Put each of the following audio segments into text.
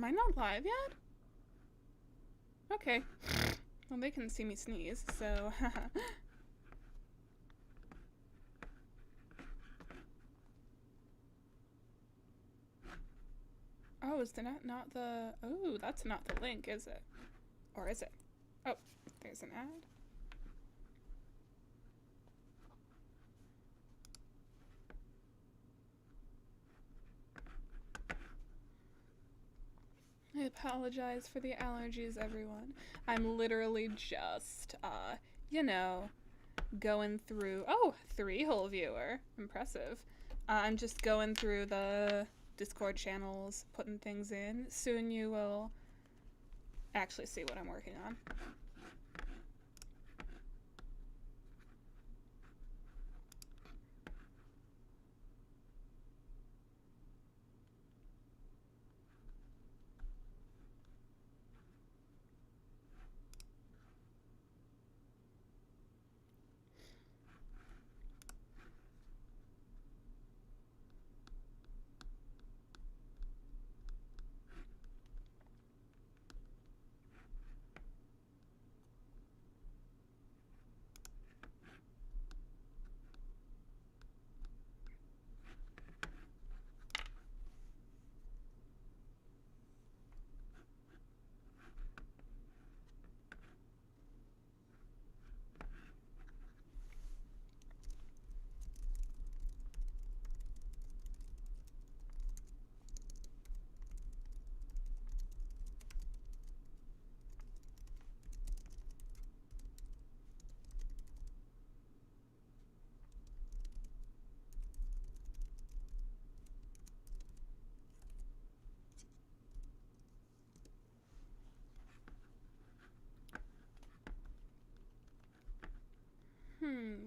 Am I not live yet? Okay. Well, they can see me sneeze, so... Oh, is that not the... Oh, that's not the link, is it? Or is it? Oh, there's an ad. I apologize for the allergies, everyone. I'm literally just, you know, going through... Oh, 3-hole viewer. Impressive. I'm just going through the Discord channels, putting things in. Soon you will actually see what I'm working on.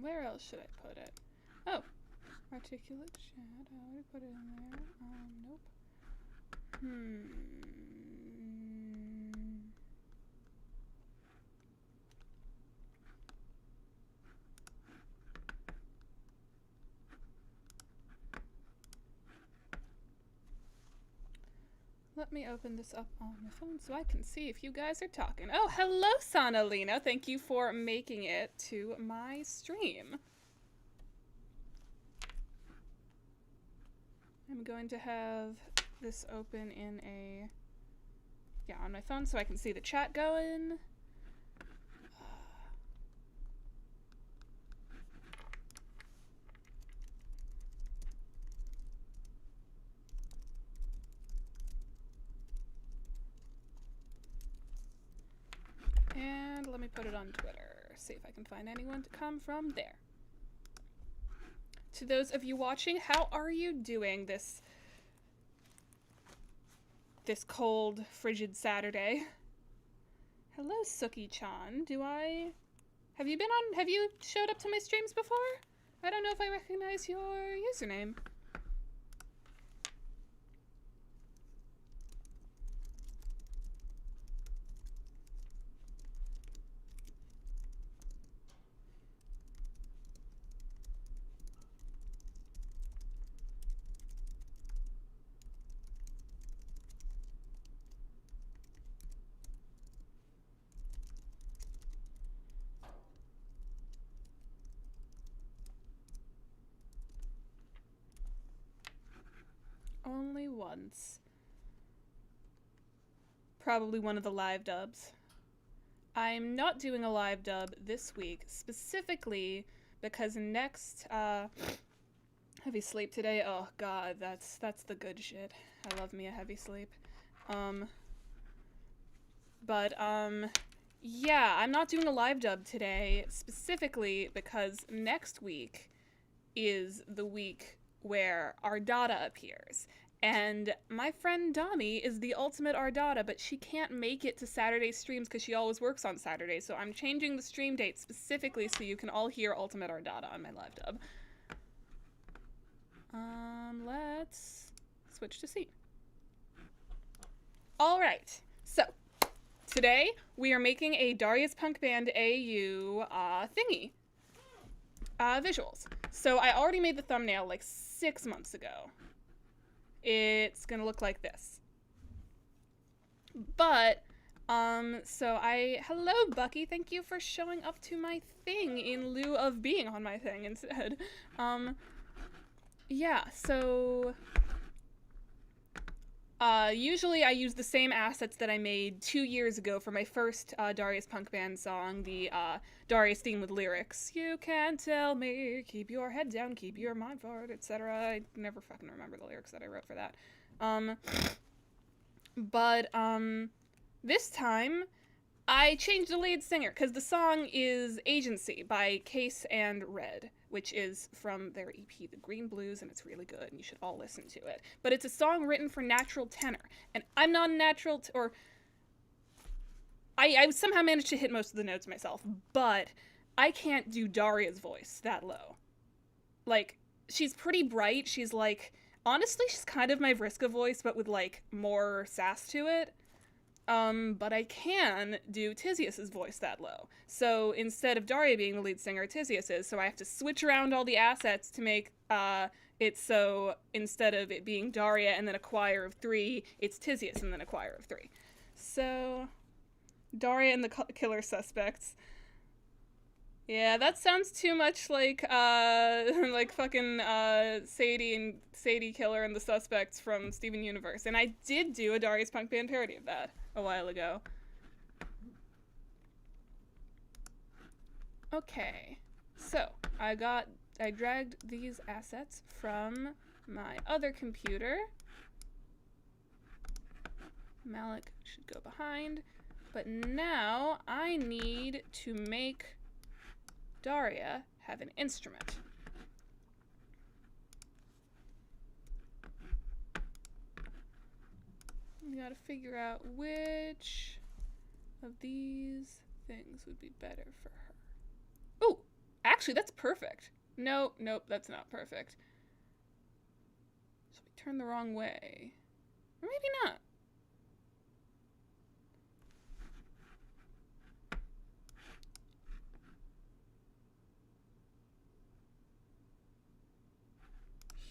Where else should I put it? Oh, articulate chat. I already put it in there. Nope. Let me open this up on my phone so I can see if you guys are talking. Oh, hello, Sanalina. Thank you for making it to my stream. I'm going to have this open in a... Yeah, on my phone so I can see the chat going. And let me put it on Twitter. See if I can find anyone to come from there. To those of you watching, how are you doing this cold, frigid Saturday? Hello, Suki-chan. Have you showed up to my streams before? I don't know if I recognize your username. Only once. Probably one of the live dubs. I'm not doing a live dub this week, specifically because next, heavy sleep today. Oh god, that's the good shit. I love me a heavy sleep. Yeah, I'm not doing a live dub today, specifically because next week is the week where Ardata appears. And my friend Dami is the ultimate Ardata, but she can't make it to Saturday streams because she always works on Saturdays. So I'm changing the stream date specifically so you can all hear Ultimate Ardata on my live dub. Let's switch to C. All right, so today we are making a Daria's Punk Band AU thingy. Visuals. So I already made the thumbnail like 6 months ago. It's gonna look like this. But, hello, Bucky. Thank you for showing up to my thing in lieu of being on my thing instead. Yeah, so, usually I use the same assets that I made 2 years ago for my first, Darius punk band song, the, Darius theme with lyrics. You can't tell me, keep your head down, keep your mind forward, etc. I never fucking remember the lyrics that I wrote for that. But, this time, I changed the lead singer, because the song is Agency by Case and Red, which is from their EP, The Green Blues, and it's really good, and you should all listen to it. But it's a song written for natural tenor, and I'm not a natural, I somehow managed to hit most of the notes myself, but I can't do Daria's voice that low. Like, she's pretty bright, she's like, honestly, she's kind of my Vriska voice, but with, like, more sass to it. But I can do Tizius's voice that low. So instead of Daraya being the lead singer, Tizius is. So I have to switch around all the assets to make it so instead of it being Daraya and then a choir of 3, it's Tizius and then a choir of 3. So Daraya and the Killer Suspects. Yeah, that sounds too much like like fucking Sadie Killer and the Suspects from Steven Universe. And I did do a Darius punk band parody of that a while ago. Okay, so I dragged these assets from my other computer. Malik should go behind, but now I need to make Daraya have an instrument. We gotta figure out which of these things would be better for her. Oh, actually, that's perfect. Nope, that's not perfect. So we turned the wrong way. Or maybe not.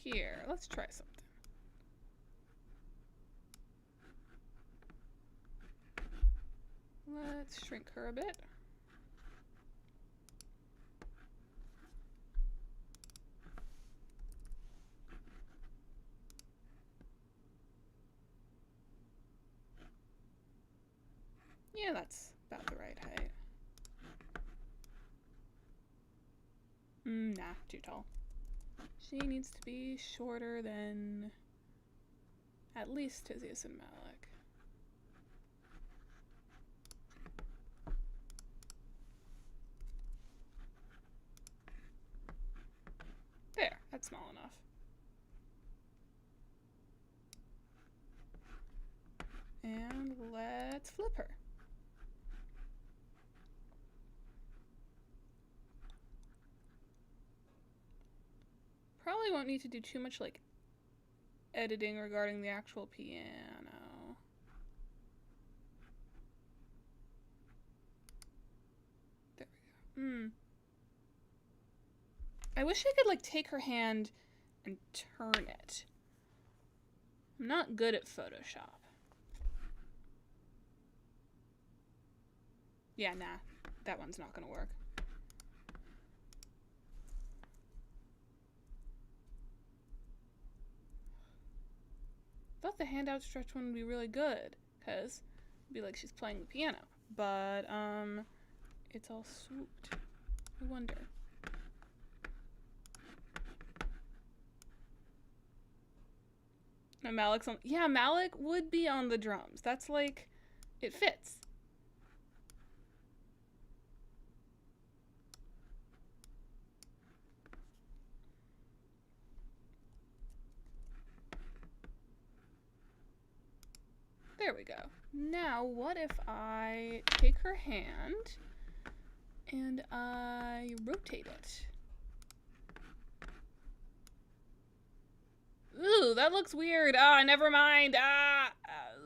Here, let's try something. Let's shrink her a bit. Yeah, that's about the right height. Nah, too tall. She needs to be shorter than at least Tizius and Malik. There, that's small enough. And let's flip her. Probably won't need to do too much like editing regarding the actual piano. There we go. I wish I could like take her hand and turn it. I'm not good at Photoshop. Yeah, nah, that one's not gonna work. I thought the hand outstretched one would be really good, because it'd be like she's playing the piano. But, it's all swooped. I wonder. No, Malik's on. Yeah, Malik would be on the drums. That's like, it fits. There we go. Now, what if I take her hand and I rotate it? Ooh, that looks weird. Ah, never mind.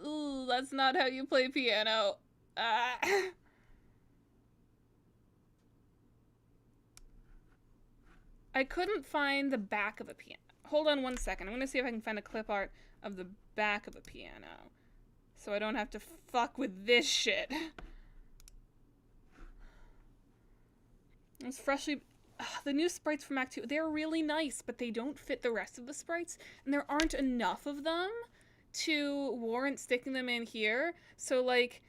Ooh, that's not how you play piano. I couldn't find the back of a piano. Hold on one second. I'm gonna see if I can find a clip art of the back of a piano. So I don't have to fuck with this shit. It's freshly... the new sprites from Act 2, they're really nice, but they don't fit the rest of the sprites, and there aren't enough of them to warrant sticking them in here. So, like,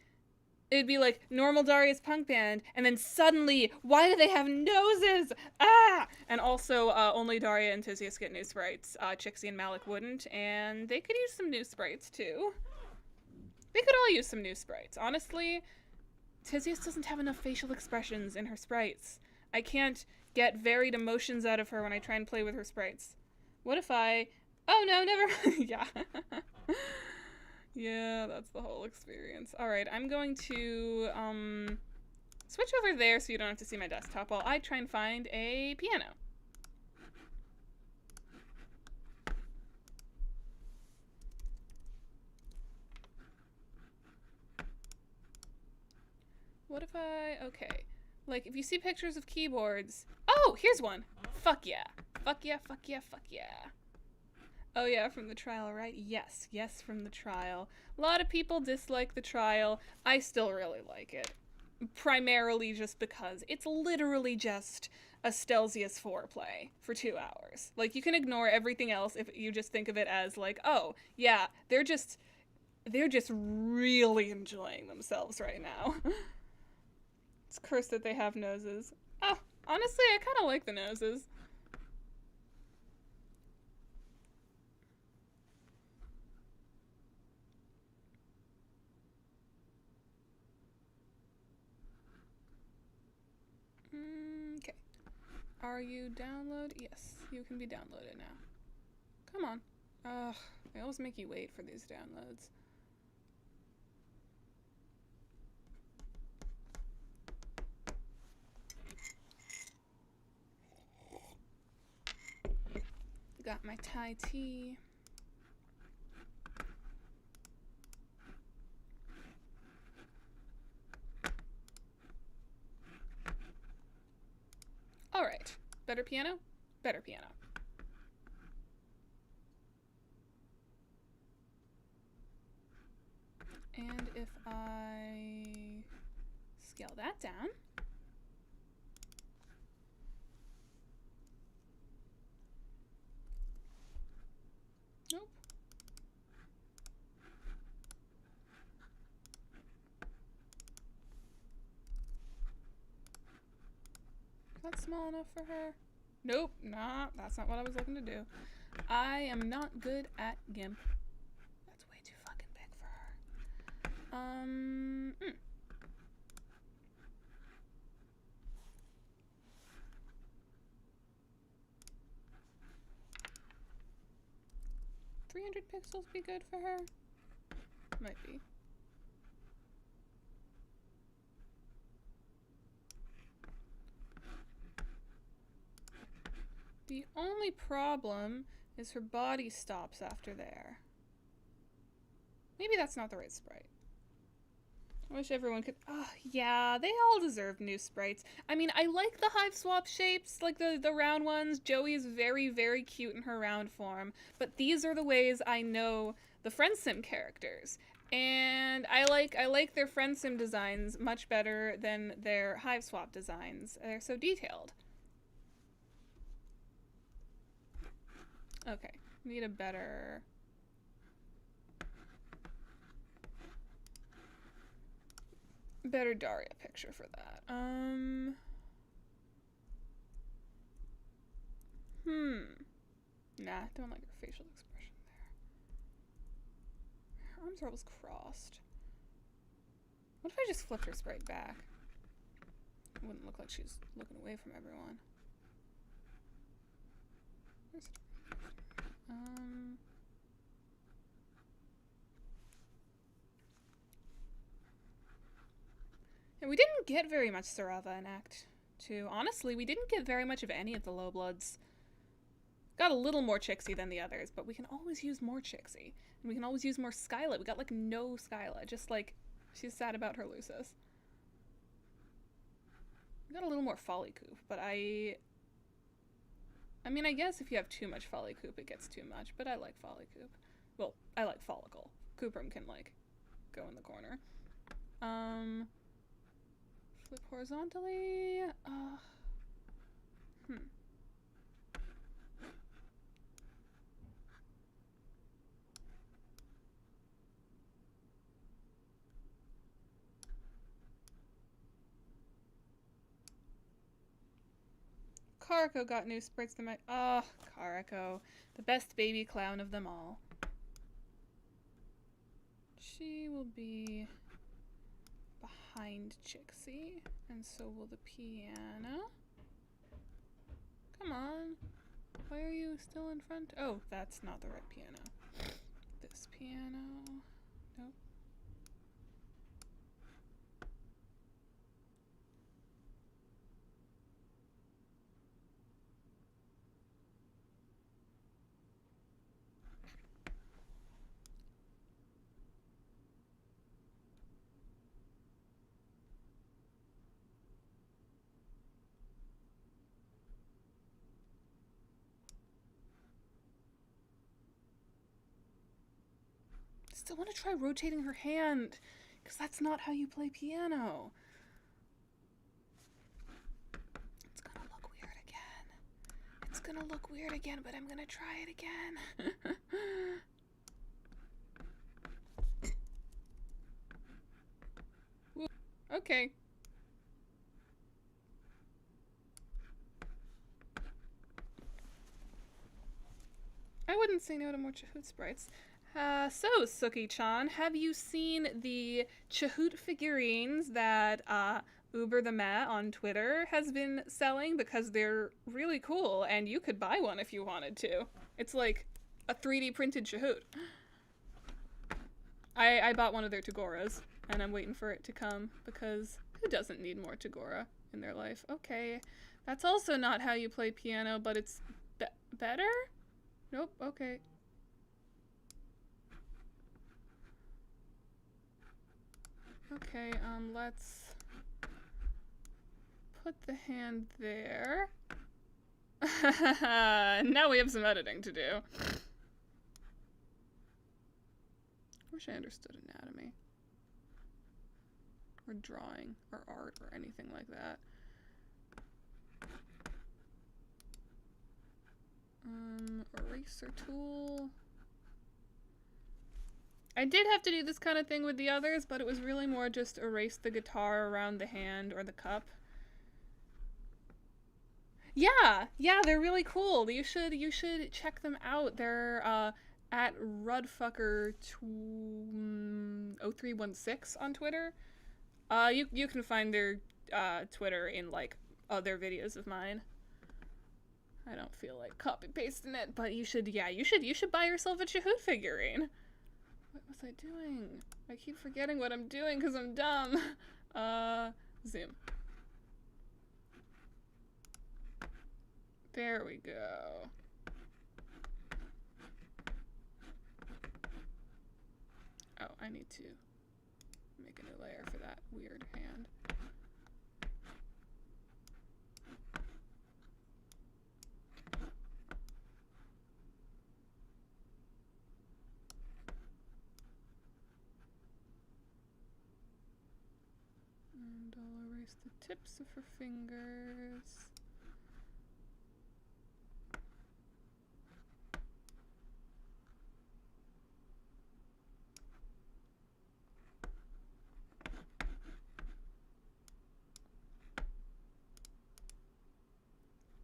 it'd be like normal Daria's punk band, and then suddenly, why do they have noses? Ah! And also, only Daraya and Tizius get new sprites. Chixie and Malik wouldn't, and they could use some new sprites, too. They could all use some new sprites. Honestly, Tizius doesn't have enough facial expressions in her sprites. I can't get varied emotions out of her when I try and play with her sprites. What if I... Oh, no, never mind. Yeah. Yeah, that's the whole experience. Alright, I'm going to, switch over there so you don't have to see my desktop while I try and find a piano. What if I... Okay. Like, if you see pictures of keyboards... Oh, here's one! Fuck yeah. Fuck yeah, fuck yeah, fuck yeah. Oh yeah, from the trial, right? Yes, yes, from the trial. A lot of people dislike the trial. I still really like it. Primarily just because it's literally just a Stelzius foreplay for 2 hours. Like, you can ignore everything else if you just think of it as like, oh, yeah, they're just really enjoying themselves right now. It's cursed that they have noses. Oh, honestly, I kind of like the noses. Okay. Are you download? Yes, you can be downloaded now. Come on. Ugh, they always make you wait for these downloads. Got my Thai tea. Alright. Better piano? Better piano. And if I scale that down. Nope. Is that small enough for her? Nope, nah, that's not what I was looking to do. I am not good at GIMP. That's way too fucking big for her. 300 pixels be good for her? Might be. The only problem is her body stops after there. Maybe that's not the right sprite. I wish everyone could... Oh, yeah, they all deserve new sprites. I mean, I like the hive swap shapes, like the round ones. Joey is very, very cute in her round form. But these are the ways I know the Friend Sim characters. And I like their Friend Sim designs much better than their hive swap designs. They're so detailed. Okay, need a better... better Daraya picture for that. Nah, don't like her facial expression there. Her arms are always crossed. What if I just flipped her sprite back? It wouldn't look like she's looking away from everyone. Where's and we didn't get very much Sarava in Act 2. Honestly, we didn't get very much of any of the low bloods. Got a little more Chixie than the others, but we can always use more Chixie. And we can always use more Skyla. We got like no Skyla, just like she's sad about her Lucis. We got a little more Folly Coop, but I mean, I guess if you have too much Folly Coop, it gets too much, but I like Folly Coop. Well, I like Follicle. Cooprum can, like, go in the corner. Flip horizontally. Karako got new sprites to my. Oh, Karako. The best baby clown of them all. She will be behind Chixie, and so will the piano. Come on. Why are you still in front? Oh, that's not the right piano. This piano. Nope. Still want to try rotating her hand, because that's not how you play piano. It's gonna look weird again. It's gonna look weird again, but I'm gonna try it again. Okay. I wouldn't say no to more Chahoot sprites. So, Suki-chan, have you seen the Chahoot figurines that Uber the Matt on Twitter has been selling? Because they're really cool, and you could buy one if you wanted to. It's like a 3D printed Chahoot. I bought one of their Tagoras, and I'm waiting for it to come, because who doesn't need more Tagora in their life? Okay, that's also not how you play piano, but it's better? Nope, okay. Okay, let's put the hand there. Now we have some editing to do. I wish I understood anatomy. Or drawing, or art, or anything like that. Eraser tool. I did have to do this kind of thing with the others, but it was really more just erase the guitar around the hand or the cup. Yeah, they're really cool. You should check them out. They're at Rudfucker0316 on Twitter. You can find their Twitter in like other videos of mine. I don't feel like copy pasting it, but you should buy yourself a Chahoot figurine. What was I doing? I keep forgetting what I'm doing because I'm dumb. Zoom. There we go. Oh, I need to make a new layer for that weird hand. And I'll erase the tips of her fingers.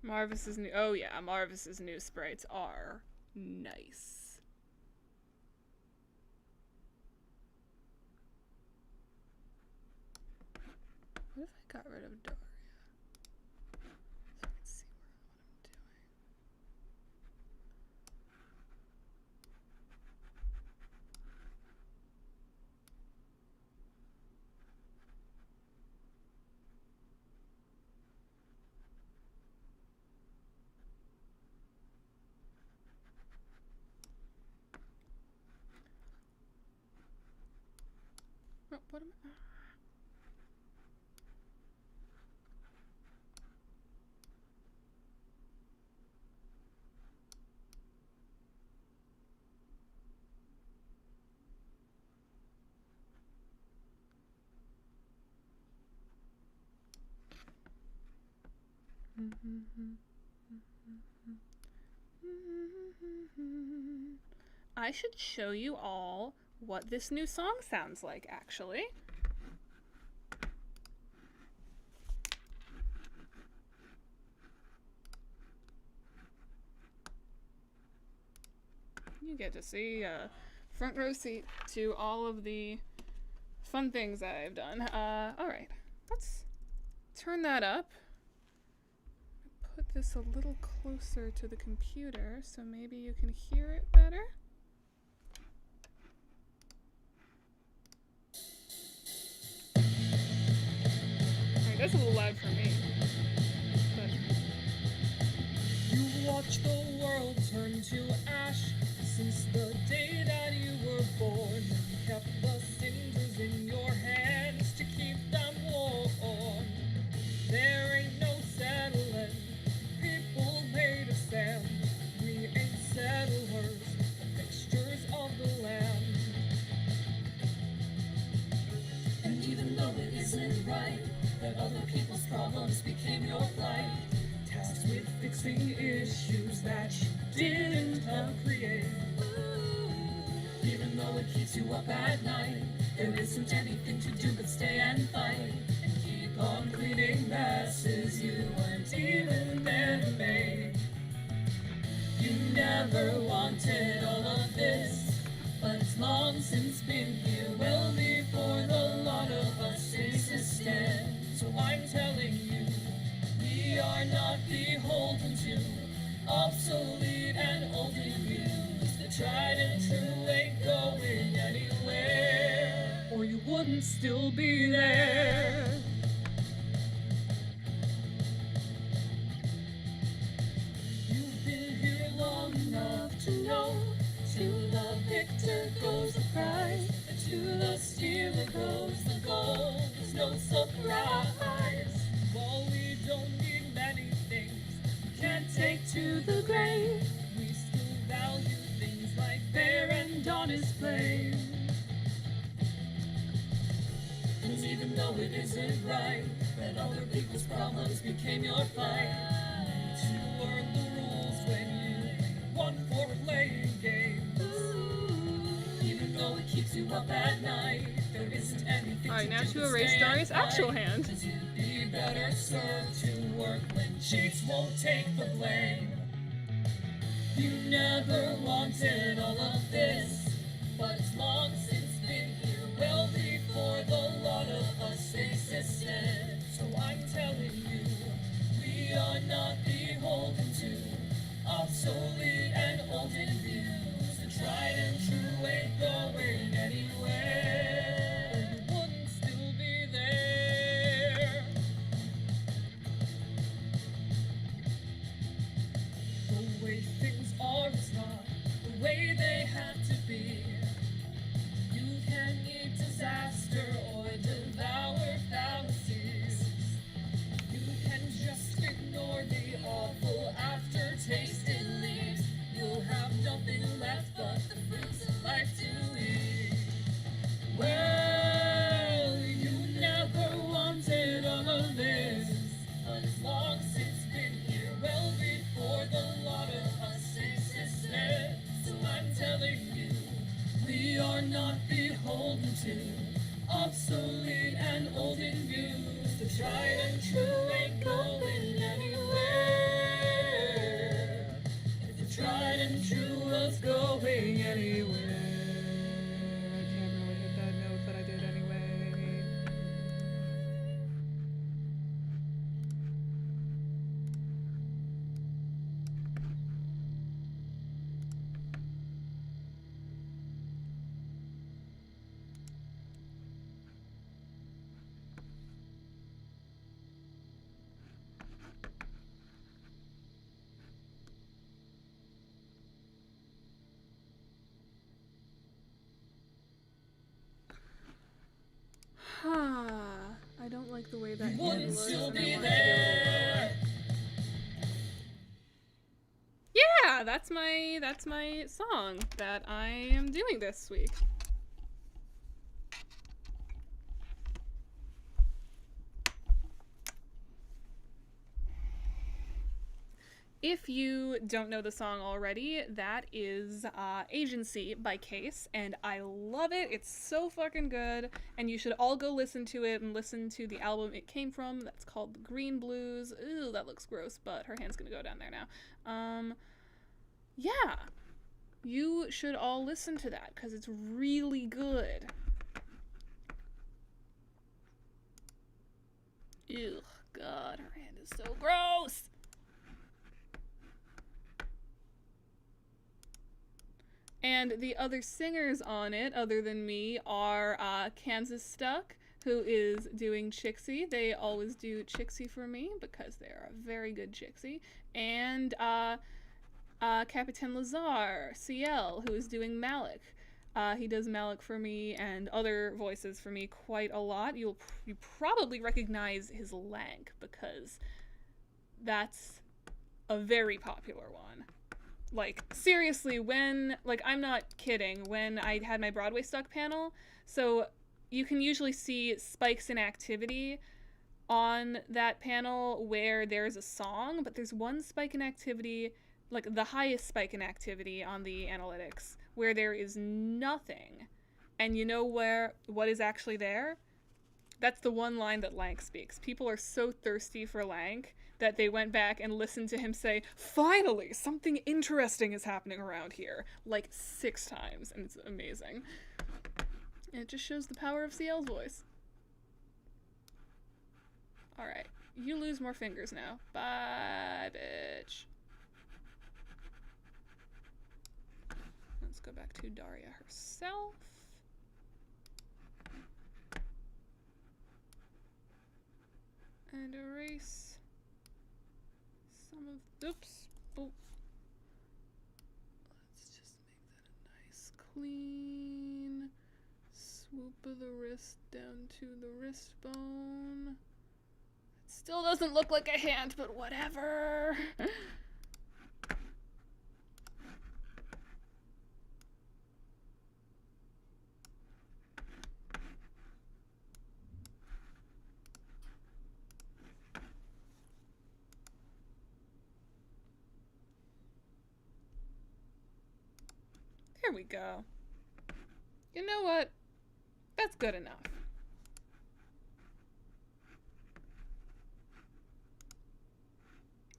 Marvis's new, oh yeah, Marvis's new sprites are nice. What if I got rid of Daraya? So I can see what I'm doing. Oh, what am I? I should show you all what this new song sounds like, actually. You get to see a front row seat to all of the fun things I've done. Alright, let's turn that up. Put this a little closer to the computer so maybe you can hear it better. Alright, that's a little loud for me. But you watch the world turn to ash since the day that you were born. You kept the cinders in your hands to keep them warm. There ain't no settling people made of sand. We ain't settlers, fixtures of the land. And even though it isn't right that other people's problems became your plight, tasked with fixing issues that you didn't help create. Even though it keeps you up at night, there isn't anything to do but stay and fight and keep on cleaning messes you weren't even meant to make. You never wanted all of this, but it's long since been here, well before the lot of us existed. So I'm telling you, we are not beholden to obsolete and old views. The tried and true ain't going anywhere, or you wouldn't still be there. You've been here long enough to know, to the victor goes the prize, and to the stealer goes the gold. There's no surprise. While we don't need many things we can't take to the grave, we still value things like fair and honest play. Cause even though it isn't right that other people's problems became your fight, you learn the rules when you won for playing games. Even though it keeps you up at night, there isn't anything alright, now to to erase Daria's actual hand. You'd be better served to work when cheats won't take the blame. You never wanted all of this, but it's long since been here, well before the lot of us existed. So I'm telling you, we are not beholden to obsolete and olden views. The tried and true ain't going anywhere, or you wouldn't still be there. The way things are is not the way they have to be. You can eat disaster or devour fallacies. You can just ignore the awful aftertaste it leaves. You'll have nothing left but the fruits of life to eat. Well, you never wanted all of this, but it's long since been here, well before the lot of us existed. So I'm telling you, we are not beholden to obsolete and olden views. The tried and true ain't going anywhere. If the tried and true was going anywhere. I can't really hit that note, but I did anyway. I don't like the way that You hand wouldn't looks. still and I be want to there. Yeah, that's my song that I am doing this week. If you don't know the song already, that is Agency by Case, and I love it. It's so fucking good, and you should all go listen to it and listen to the album it came from. That's called The Green Blues. Ooh, that looks gross, but her hand's gonna go down there now. Yeah, you should all listen to that, because it's really good. Ew, God, her hand is so gross! And the other singers on it, other than me, are Kansas Stuck, who is doing Chixie. They always do Chixie for me because they're a very good Chixie. And Capitan Lazar, CL, who is doing Malik. He does Malik for me and other voices for me quite a lot. You probably recognize his Lank because that's a very popular one. Like, seriously, when, like, I'm not kidding, when I had my Broadway Stuck panel, so you can usually see spikes in activity on that panel where there's a song, but there's one spike in activity, like the highest spike in activity on the analytics, where there is nothing. And you know what is actually there? That's the one line that Lank speaks. People are so thirsty for Lank that they went back and listened to him say, "Finally, something interesting is happening around here," like 6 times, and it's amazing. And it just shows the power of CL's voice. Alright, you lose more fingers now. Bye, bitch. Let's go back to Daraya herself. And erase some of, oops, oh. Let's just make that a nice clean swoop of the wrist down to the wrist bone. It still doesn't look like a hand, but whatever. There we go. You know what? That's good enough.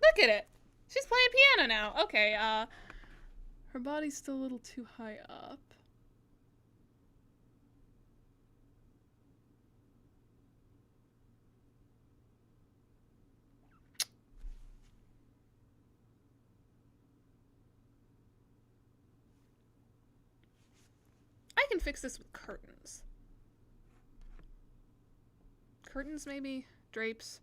Look at it! She's playing piano now. Okay, her body's still a little too high up. I can fix this with curtains. Curtains, maybe? Drapes?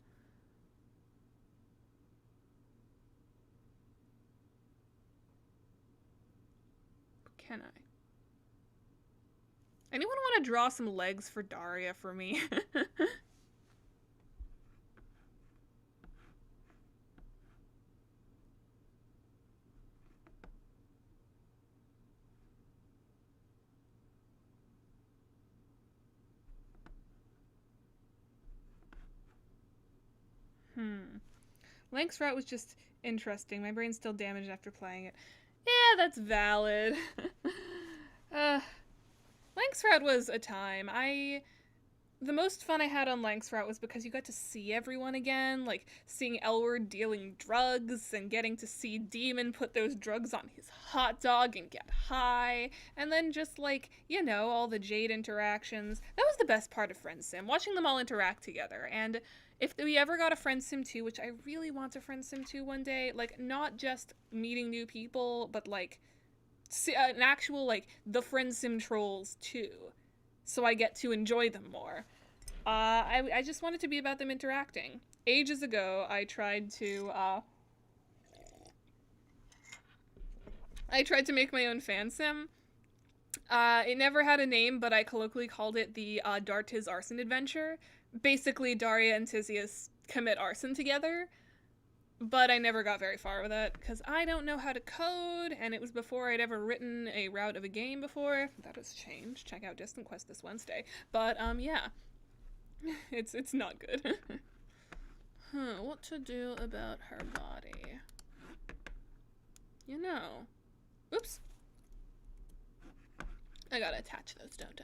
Can I? Anyone want to draw some legs for Daraya for me? Lank's route was just interesting. My brain's still damaged after playing it. Yeah, that's valid. Lank's route was a time. The most fun I had on Lank's route was because you got to see everyone again, like seeing Elward dealing drugs and getting to see Demon put those drugs on his hot dog and get high, and then just like, you know, all the Jade interactions. That was the best part of Friend Sim, watching them all interact together. And if we ever got a Friend Sim 2, which I really want a Friend Sim 2 one day, like not just meeting new people, but like an actual, like, the Friend Sim Trolls too, so I get to enjoy them more. I just want it to be about them interacting. Ages ago, I tried to make my own fan sim. It never had a name, but I colloquially called it the Dartiz Arson Adventure. Basically, Daraya and Tizius commit arson together. But I never got very far with it, because I don't know how to code, and it was before I'd ever written a route of a game before. That has changed. Check out Distant Quest this Wednesday. But, yeah. It's not good. What to do about her body? You know. Oops. I gotta attach those, don't I?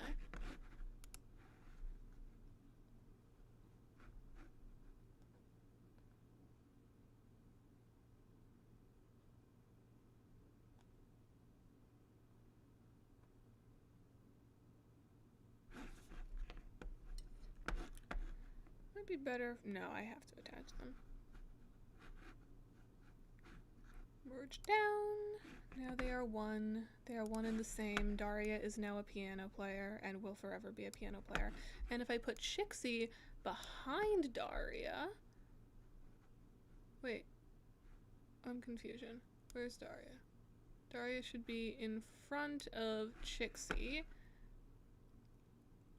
Might be better. No, I have to attach them. Merge down. Now they are one. They are one and the same. Daraya is now a piano player and will forever be a piano player. And if I put Chixie behind Daraya... Wait. I'm confusion. Where's Daraya? Daraya should be in front of Chixie.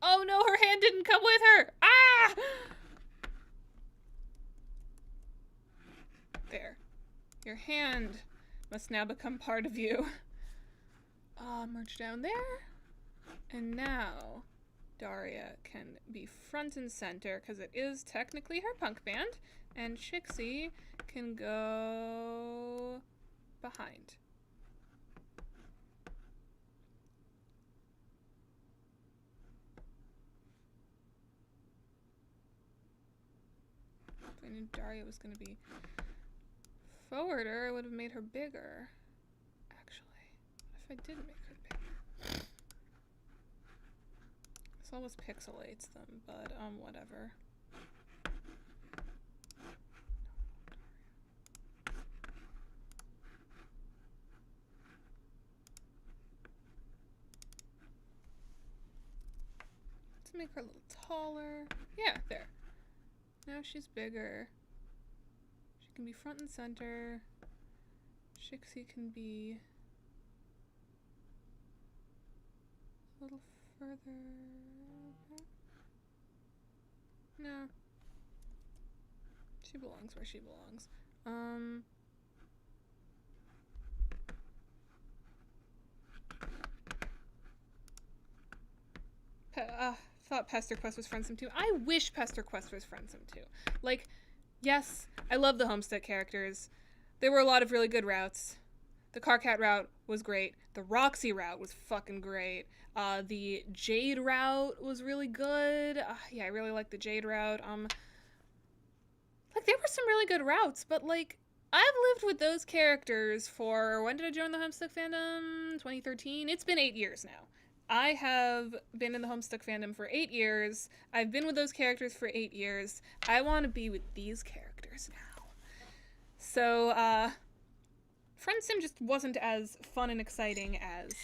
Oh no, her hand didn't come with her! Ah! There. Your hand must now become part of you. Merge down there. And now Daraya can be front and center because it is technically her punk band. And Chixie can go behind. If I knew Daraya was going to be forwarder, I would have made her bigger. Actually, if I did make her bigger. This almost pixelates them, but whatever. Let's make her a little taller. Yeah, there. Now she's bigger. She can be front and center. Chixie can be a little further back. No. She belongs where she belongs. Thought Pastor Quest was Friendsome too. I wish Pastor Quest was Friendsome too. Like, yes, I love the Homestead characters. There were a lot of really good routes. The Carcat route was great. The Roxy route was fucking great. The Jade route was really good. Yeah, I really liked the Jade route. Like, there were some really good routes, but, like, I've lived with those characters for... When did I join the Homestuck fandom? 2013? It's been 8 years now. I have been in the Homestuck fandom for 8 years. I've been with those characters for 8 years. I want to be with these characters now. So, Friendsim just wasn't as fun and exciting as,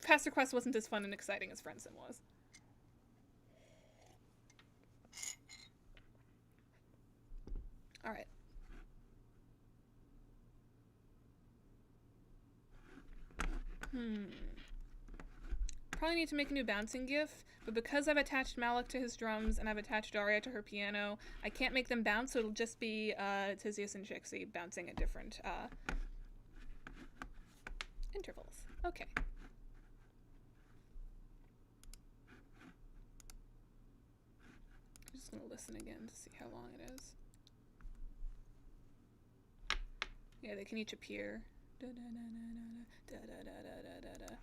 Pastor Quest wasn't as fun and exciting as Friendsim was. Alright. Probably need to make a new bouncing gif, but because I've attached Malik to his drums and I've attached Daraya to her piano, I can't make them bounce, so it'll just be Tizius and Chixie bouncing at different intervals. Okay. I'm just gonna listen again to see how long it is. Yeah, they can each appear. Da da da da da da da da da da.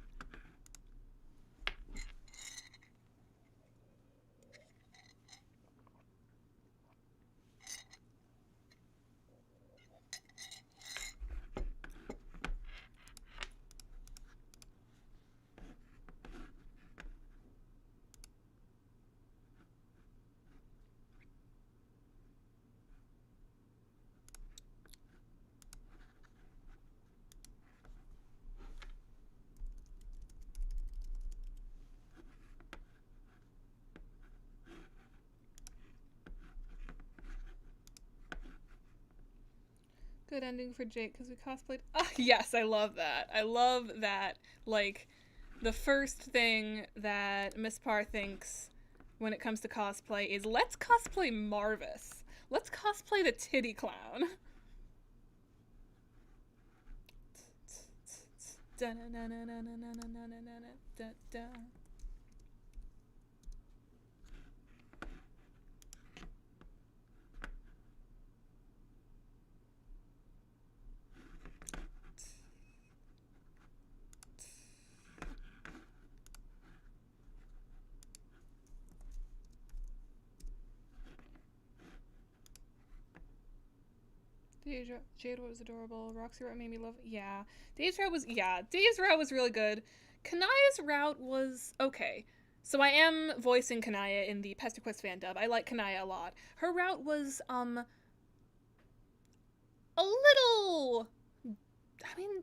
Good ending for Jake because we cosplayed. Oh, yes, I love that. I love that. Like, the first thing that Miss Parr thinks when it comes to cosplay is, let's cosplay Marvis. Let's cosplay the titty clown. Jade was adorable. Roxy route made me love. Yeah, Dave's route was really good. Kanaya's route was okay. So I am voicing Kanaya in the Pester Quest fan dub. I like Kanaya a lot. Her route was a little. I mean,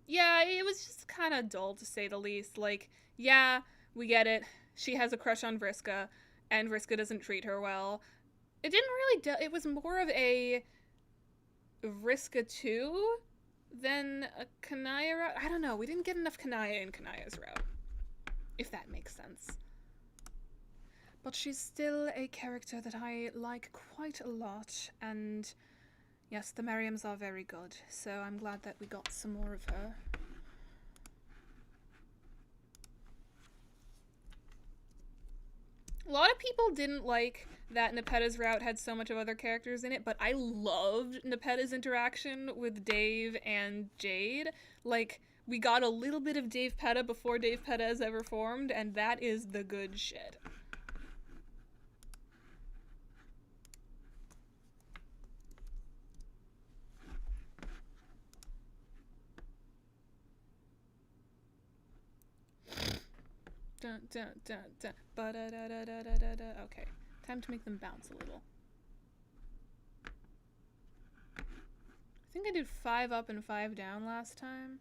yeah, it was just kind of dull to say the least. Like, yeah, we get it. She has a crush on Vriska, and Vriska doesn't treat her well. It didn't really. It was more of a Vriska 2 than a Kanaya route. I don't know. We didn't get enough Kanaya in Kanaya's route, if that makes sense. But she's still a character that I like quite a lot, and yes, the Merriams are very good, so I'm glad that we got some more of her. A lot of people didn't like that Nepeta's route had so much of other characters in it, but I loved Nepeta's interaction with Dave and Jade. Like, we got a little bit of Dave Peta before Dave Peta has ever formed, and that is the good shit. Dun dun dun dun. Ba-da-da-da-da-da-da. Okay, time to make them bounce a little. I think I did 5 up and 5 down last time.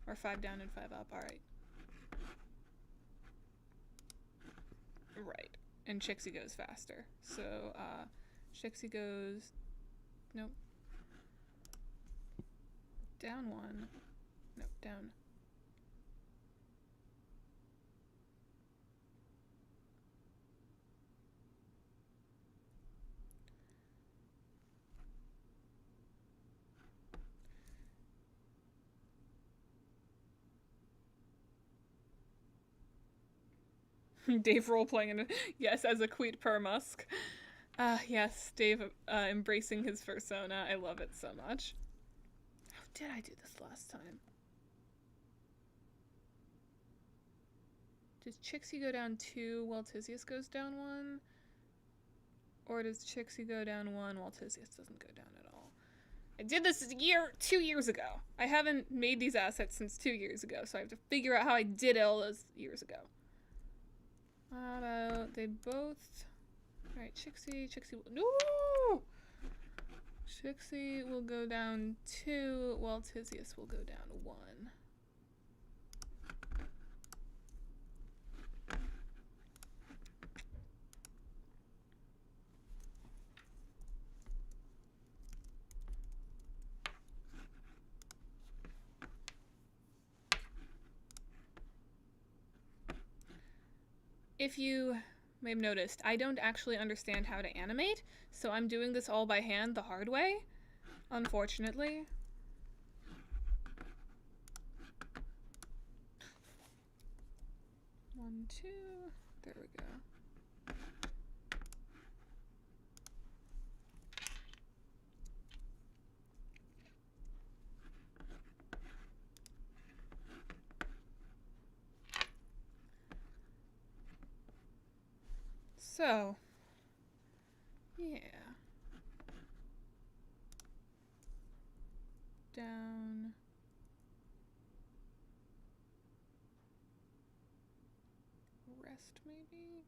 Or 5 down and 5 up, alright. Right. And Chixie goes faster. So, Chixie goes... Nope. Down 1. Nope, down. Dave roleplaying in yes, as a Queet Permusk. Yes, Dave embracing his persona. I love it so much. How did I do this last time? Does Chixie go down 2 while Tisius goes down 1? Or does Chixie go down 1 while Tisius doesn't go down at all? I did this 2 years ago. I haven't made these assets since 2 years ago, so I have to figure out how I did it all those years ago. How about they both... Alright, Chixie will... No! Chixie will go down 2, while Tisius will go down 1. If you may have noticed, I don't actually understand how to animate, so I'm doing this all by hand the hard way, unfortunately. One, 2, there we go. So, yeah. Down. Rest, maybe?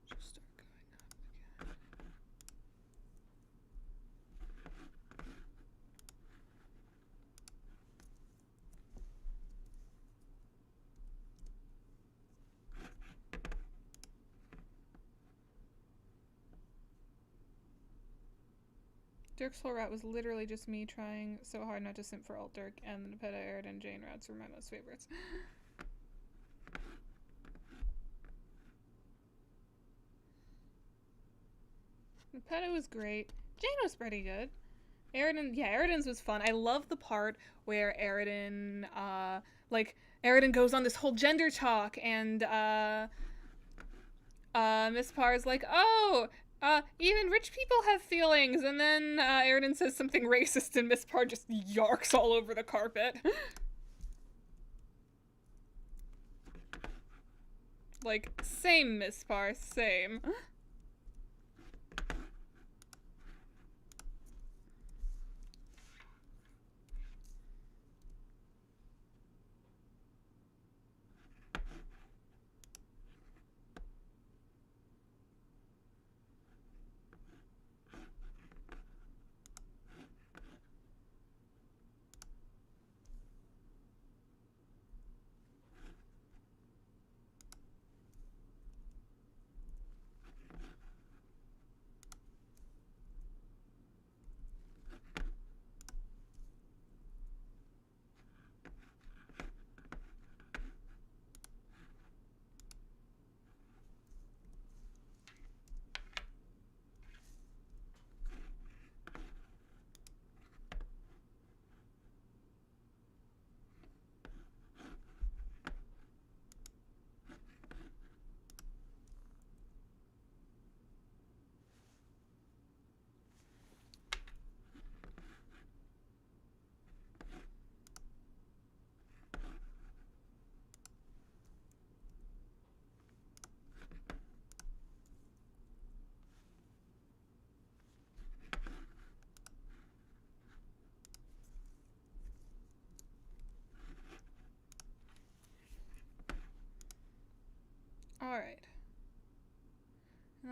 Just start going up again. Dirk's whole route was literally just me trying so hard not to simp for alt Dirk, and the Nepeta, Arid, and Jane routes were my most favorites. Nepeta was great. Jane was pretty good. Aridin's was fun. I love the part where Aridin, Aridin goes on this whole gender talk, and, Miss Parr's like, oh, even rich people have feelings, and then, Aridin says something racist, and Miss Parr just yarks all over the carpet. Like, same, Miss Parr, same.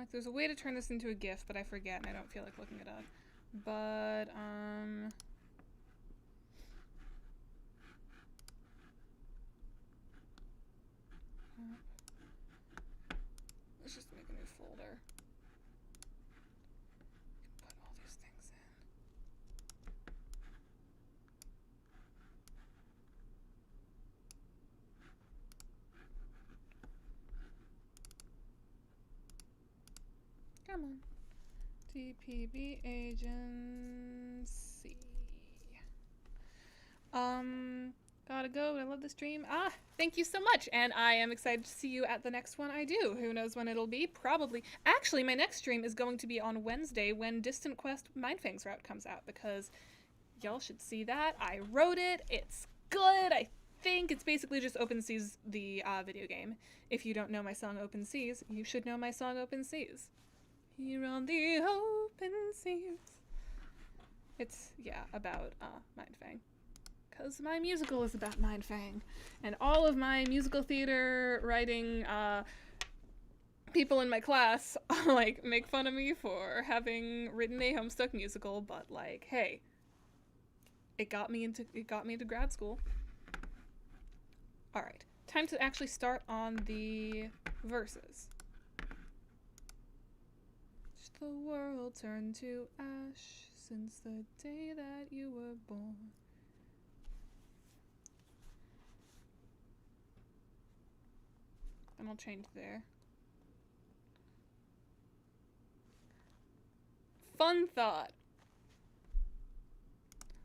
Like, there's a way to turn this into a GIF, but I forget and I don't feel like looking it up. But, let's just make a new folder. Put all these things in. Come on. DPB agency. Gotta go. I love the stream. Thank you so much. And I am excited to see you at the next one I do. Who knows when it'll be? Probably. Actually, my next stream is going to be on Wednesday when Distant Quest Mindfang's route comes out, because y'all should see that. I wrote it. It's good. I think it's basically just Open Seas, the video game. If you don't know my song Open Seas, you should know my song Open Seas. Here on the open seas. It's, yeah, about Mindfang. Because my musical is about Mindfang. And all of my musical theater writing people in my class like make fun of me for having written a Homestuck musical, but like, hey, it got me into grad school. All right, time to actually start on the verses. The world turned to ash since the day that you were born. And I'll change there. Fun thought.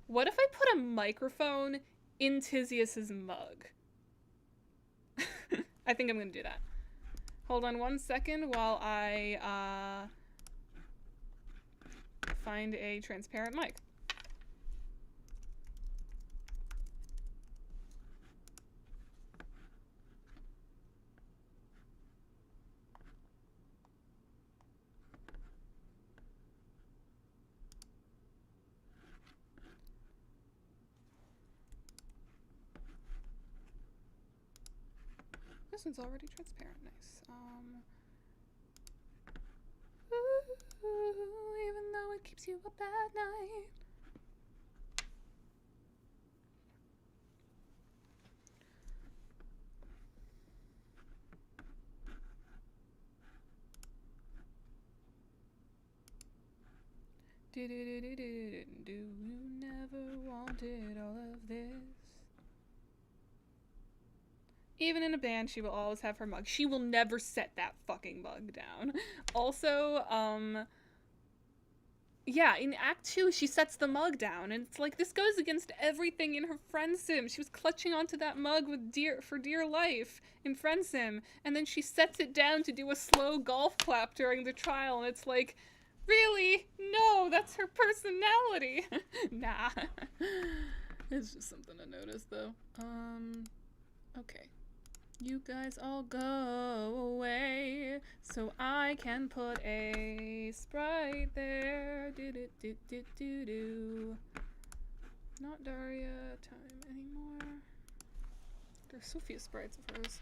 What if I put a microphone in Tisius's mug? I think I'm gonna do that. Hold on 1 second while I find a transparent mic. This one's already transparent. Nice. Even though it keeps you up at night. Do you never wanted all of this? Even in a band, she will always have her mug. She will never set that fucking mug down. Also, yeah, in Act 2, she sets the mug down, and it's like, this goes against everything in her friend sim. She was clutching onto that mug with for dear life in friend sim, and then she sets it down to do a slow golf clap during the trial, and it's like, really? No, that's her personality. Nah. It's just something to notice, though. Okay. You guys all go away so I can put a sprite there. Do. Not Daraya time anymore. There's so few sprites of hers.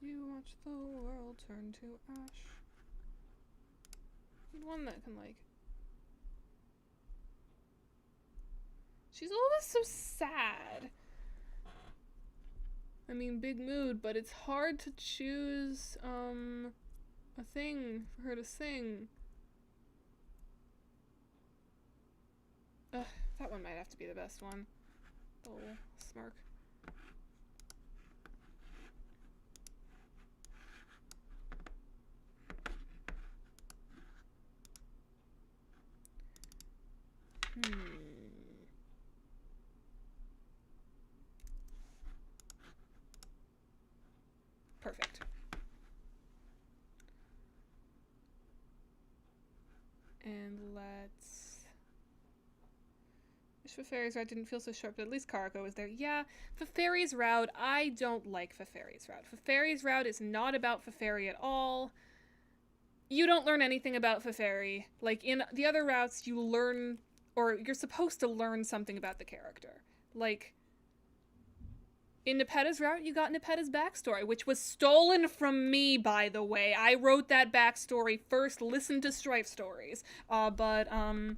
You watch the world turn to ash. One that can, like... She's always so sad. I mean, big mood, but it's hard to choose, a thing for her to sing. Ugh, that one might have to be the best one. Oh, smirk. Perfect. And let's... Wish Feferi's route didn't feel so sharp, but at least Karako was there. Yeah, Feferi's route, I don't like Feferi's route. Feferi's route is not about Feferi at all. You don't learn anything about Feferi. Like, in the other routes, you learn, or you're supposed to learn something about the character. Like, in Nepeta's route, you got Nepeta's backstory, which was stolen from me, by the way. I wrote that backstory first, listened to Strife stories. Or,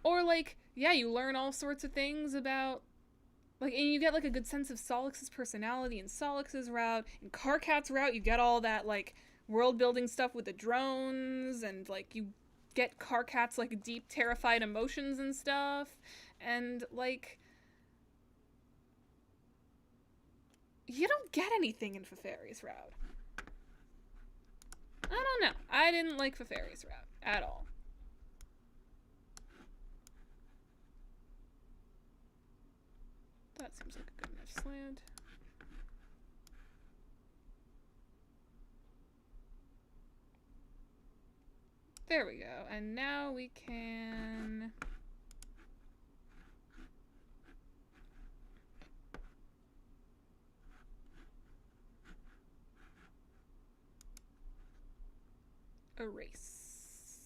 like, yeah, you learn all sorts of things about, like, and you get, like, a good sense of Solix's personality in Solix's route. In Karkat's route, you get all that, like, world building stuff with the drones, and, like, you get Karkat's, like, deep, terrified emotions and stuff. And, like, you don't get anything in Feferi's route. I don't know. I didn't like Feferi's route at all. That seems like a good enough slant. There we go. And now we can... erase.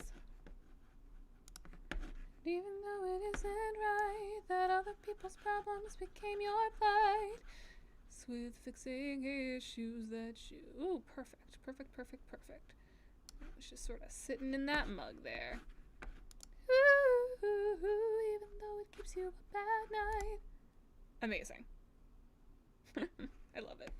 Even though it isn't right that other people's problems became your plight, with fixing issues that you... Ooh, perfect, perfect, perfect, perfect. It's just sort of sitting in that mug there. Ooh, even though it gives you a bad night. Amazing. I love it.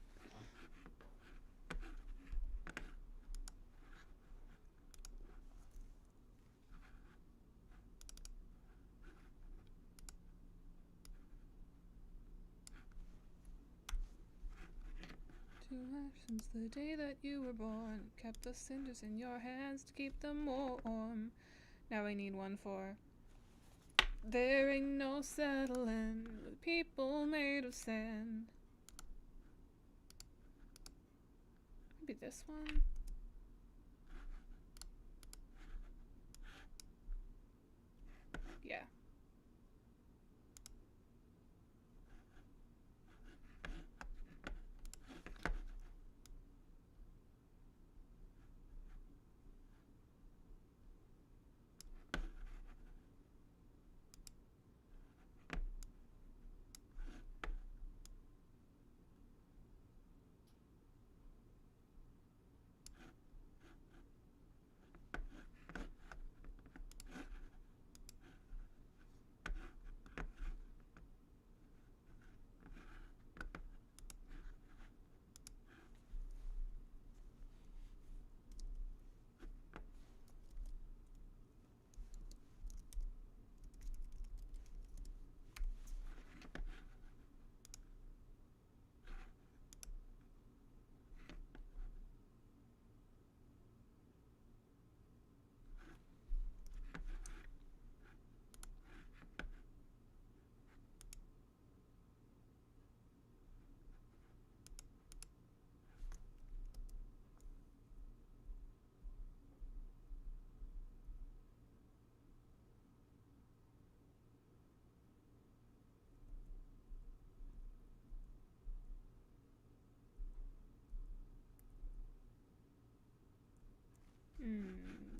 Since the day that you were born, kept the cinders in your hands to keep them warm. Now I need one for... There ain't no settling with people made of sand. Maybe this one? Yeah.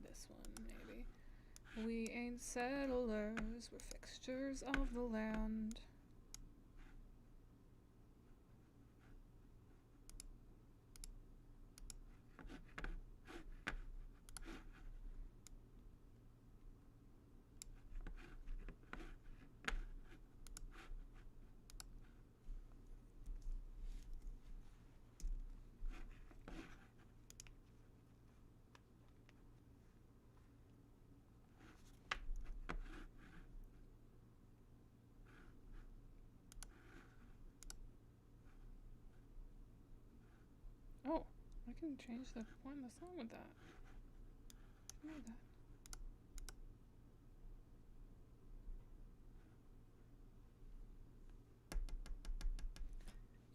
This one, maybe. We ain't settlers, we're fixtures of the land. Oh, I can change the point of the song with that. I know that.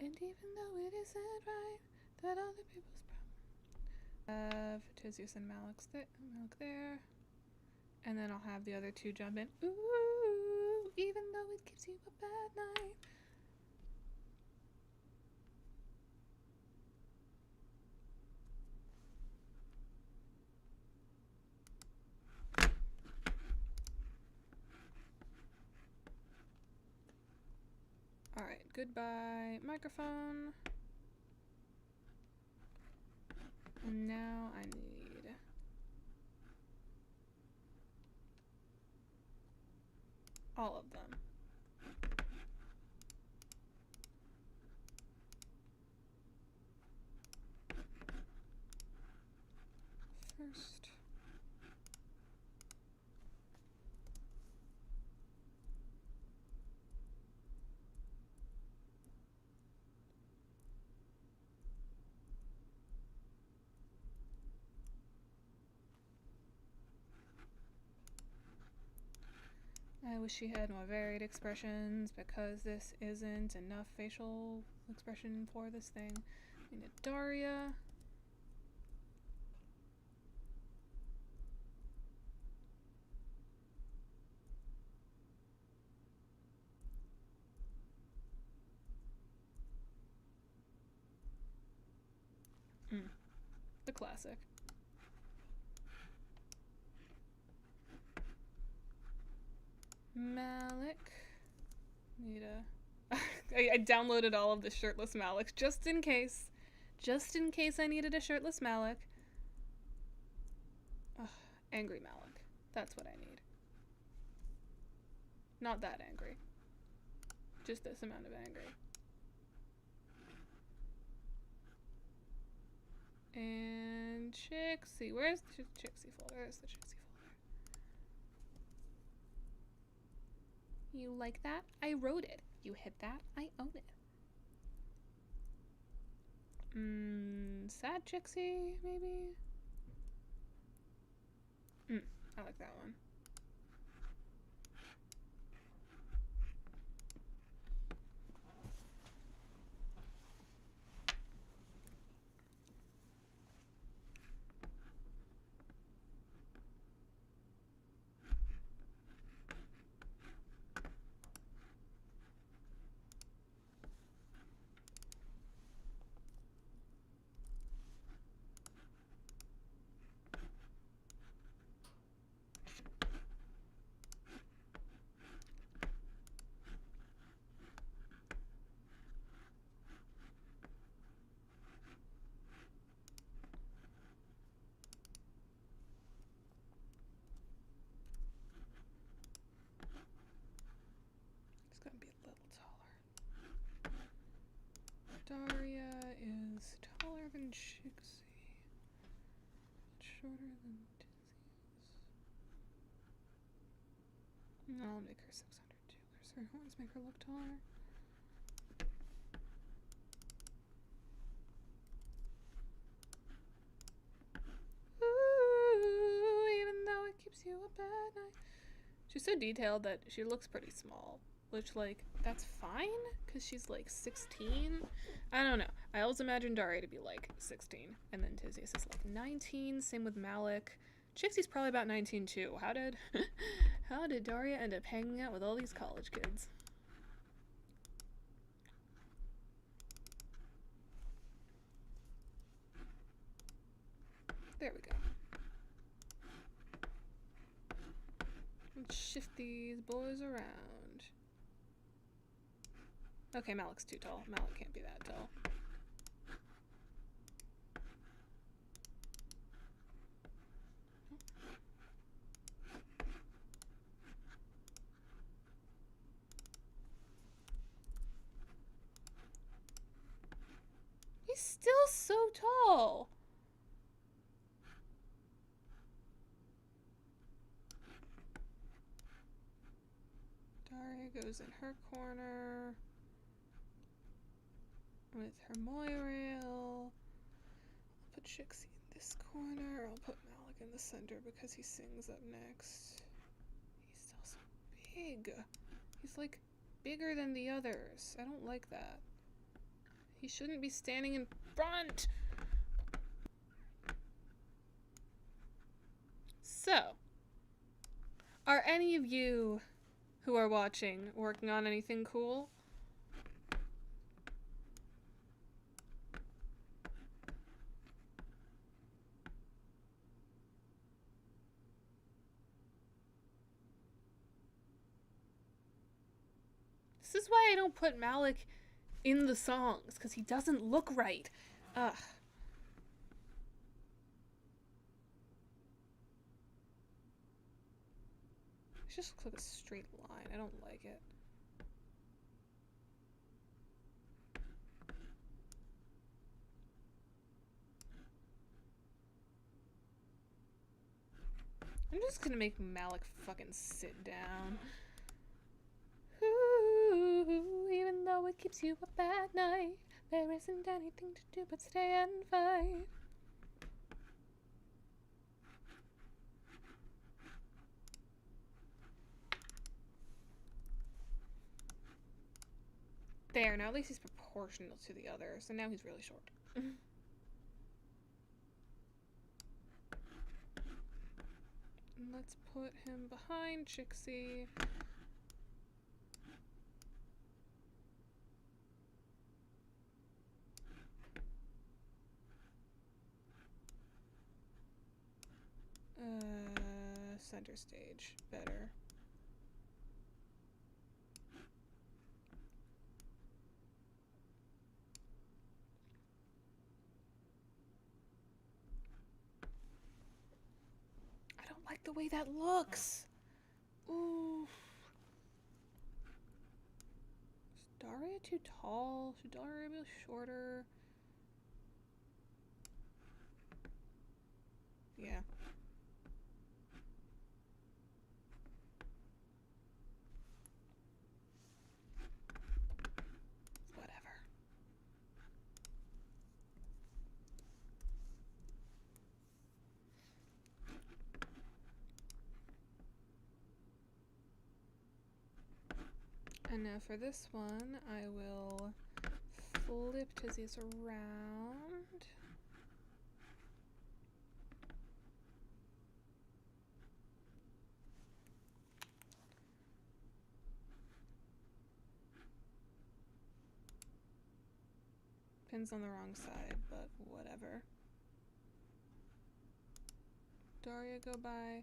And even though it isn't right that other people's problems... Tisius and Malik there. And then I'll have the other two jump in. Ooh, even though it gives you a bad night. goodbye, microphone. And now I need all of them. First. I wish she had more varied expressions because this isn't enough facial expression for this thing. I need a Daraya. The classic. Malik. Need a... I downloaded all of the shirtless Malik just in case. Just in case I needed a shirtless Malik. Ugh, angry Malik. That's what I need. Not that angry. Just this amount of angry. And Chixie. Where's the Chixie folder? There's the Chixie folder. You like that? I wrote it. You hit that? I own it. Sad Chixie, maybe? I like that one. It's gonna be a little taller. Daraya is taller than Chixie, but shorter than Dizzy's. No, I'll make her 600 too, because her horns make her look taller. Ooh, even though it keeps you up at night. She's so detailed that she looks pretty small. Which, like, that's fine, because she's, like, 16. I don't know. I always imagine Daraya to be, like, 16. And then Tizius is, like, 19. Same with Malik. Chixie's probably about 19, too. How did Daraya end up hanging out with all these college kids? There we go. Let's shift these boys around. Okay, Malik's too tall. Malik can't be that tall. He's still so tall. Daraya goes in her corner with her Moirail. I'll put Chixie in this corner. I'll put Malik in the center because he sings up next. He's still so big. He's like bigger than the others. I don't like that. He shouldn't be standing in front. So, are any of you who are watching working on anything cool? This is why I don't put Malik in the songs because he doesn't look right. Ugh. It just looks like a straight line. I don't like it. I'm just gonna make Malik fucking sit down. Ooh, even though it keeps you up at night, there isn't anything to do but stay and fight. There, now at least he's proportional to the other, so now he's really short. Let's put him behind Chixie. Center stage. Better. I don't like the way that looks. Ooh. Is Daraya too tall? Should Daraya be shorter? Yeah. Whatever. And now for this one, I will flip Tizzy's around. Pin's on the wrong side, but whatever. Daraya go by.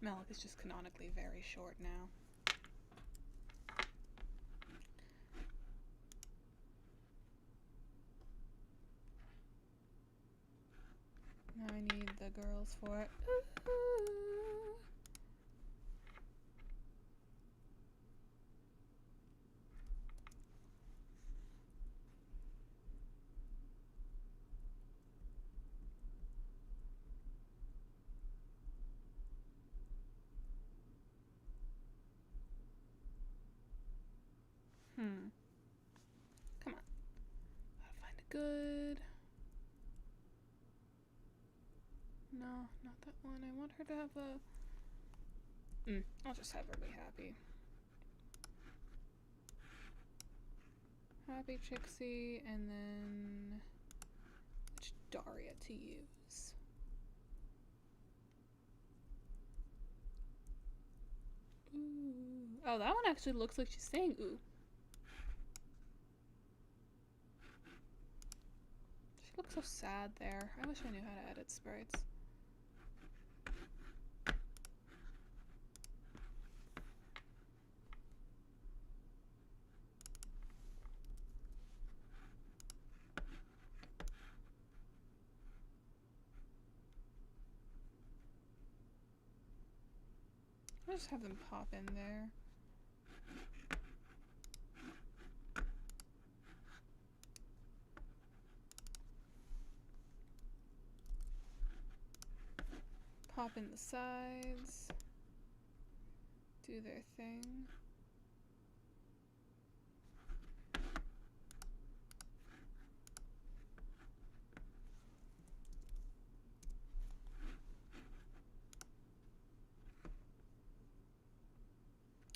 Malik is just canonically very short now. Now I need the girls for it. Ooh. Come on. Gotta find a good. No, not that one. I want her to have a. I'll just have her be happy. Happy Chixie, and then which Daraya to use? Ooh. Oh, that one actually looks like she's saying ooh. She looks so sad there. I wish I knew how to edit sprites. I'll just have them pop in there. Pop in the sides. Do their thing.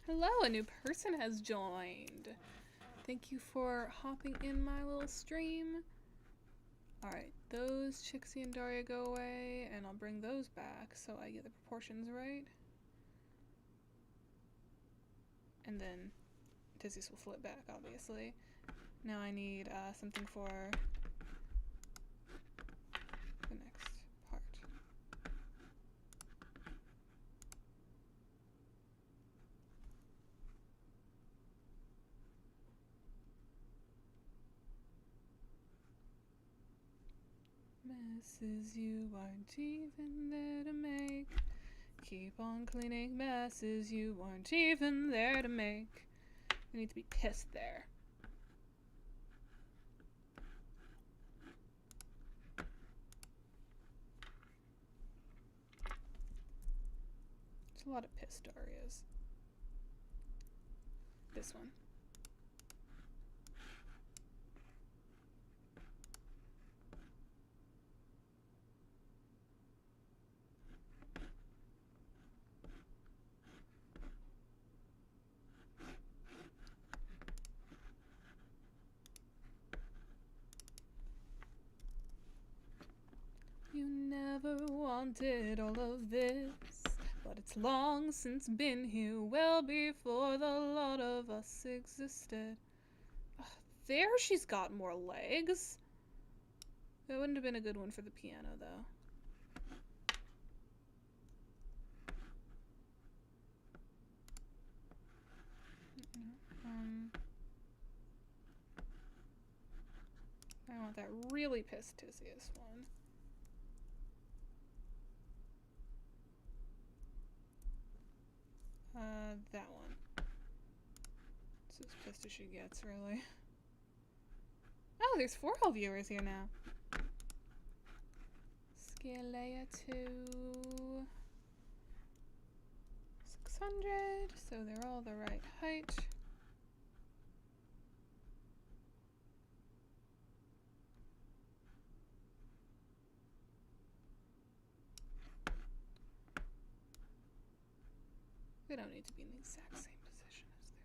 Hello, a new person has joined. Thank you for hopping in my little stream. Alright, those Chixie and Daraya go away, and I'll bring those back so I get the proportions right. And then Tizzy's will flip back, obviously. Now I need something for the next part. Messes you aren't even there to make. Keep on cleaning messes you weren't even there to make. I need to be pissed there. It's a lot of pissed Darias. This one. You never wanted all of this, but it's long since been here, well before the lot of us existed. There she's got more legs. That wouldn't have been a good one for the piano, though. I want that really pissed Tizius one. That one. It's as pissed as she gets, really. Oh, there's 4 whole viewers here now. Scalea 2. 600, so they're all the right height. They don't need to be in the exact same position as they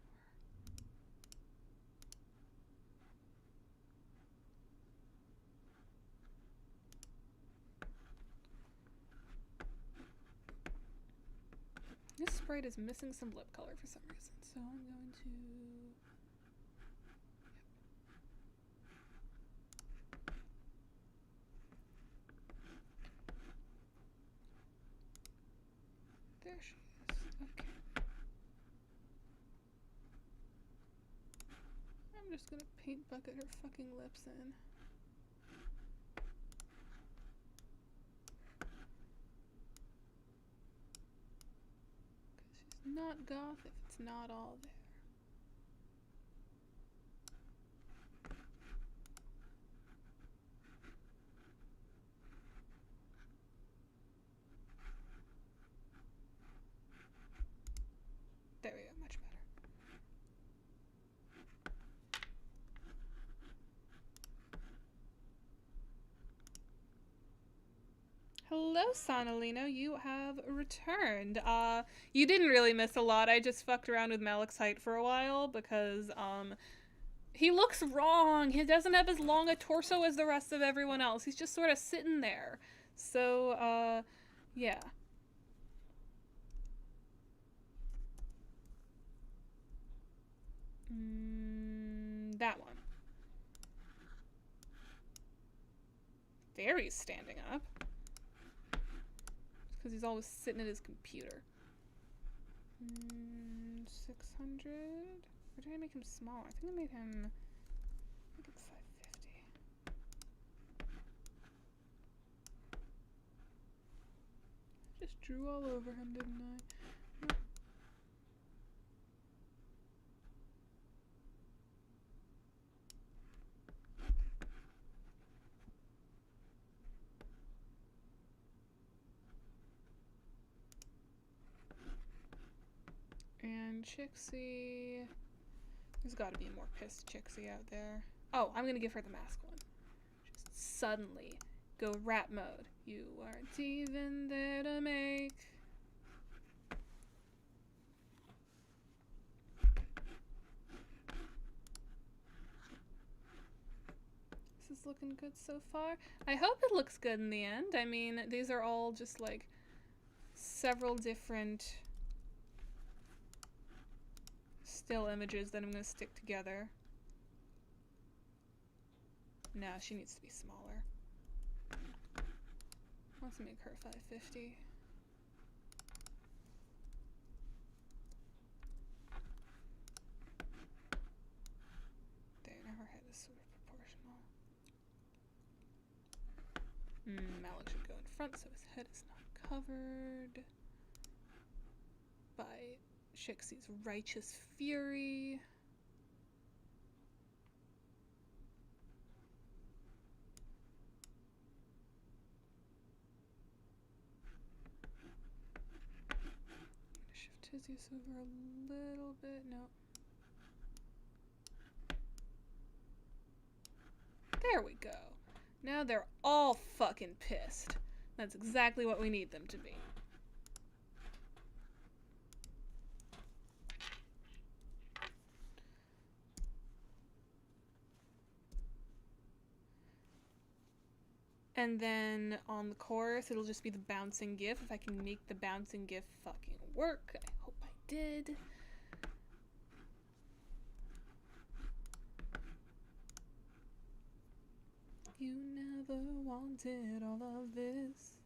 were. This sprite is missing some lip color for some reason, so I'm going to... Yep. There she is. Okay. I'm just gonna paint bucket her fucking lips in. Because she's not goth if it's not all there. There we go, much better. Hello, Sonalino. You have returned. You didn't really miss a lot. I just fucked around with Malachite for a while because, he looks wrong. He doesn't have as long a torso as the rest of everyone else. He's just sort of sitting there. So, yeah. That one. There he's standing up. Because he's always sitting at his computer. 600? Or did I make him smaller? I think I made him... make him 550. I just drew all over him, didn't I? Nope. And Chixie... There's gotta be a more pissed Chixie out there. Oh, I'm gonna give her the mask one. Just suddenly go rap mode. You weren't even there to make... is looking good so far. I hope it looks good in the end. I mean, these are all just like several different still images that I'm going to stick together. No, she needs to be smaller. Let's make her 550. There, now her head is sort of proportional. Malik should go in front so his head is not covered by Shixie's righteous fury. Shift his use over a little bit. No. There we go. Now they're all fucking pissed. That's exactly what we need them to be. And then on the chorus, it'll just be the bouncing gif. If I can make the bouncing gif fucking work, I hope I did. You never wanted all of this,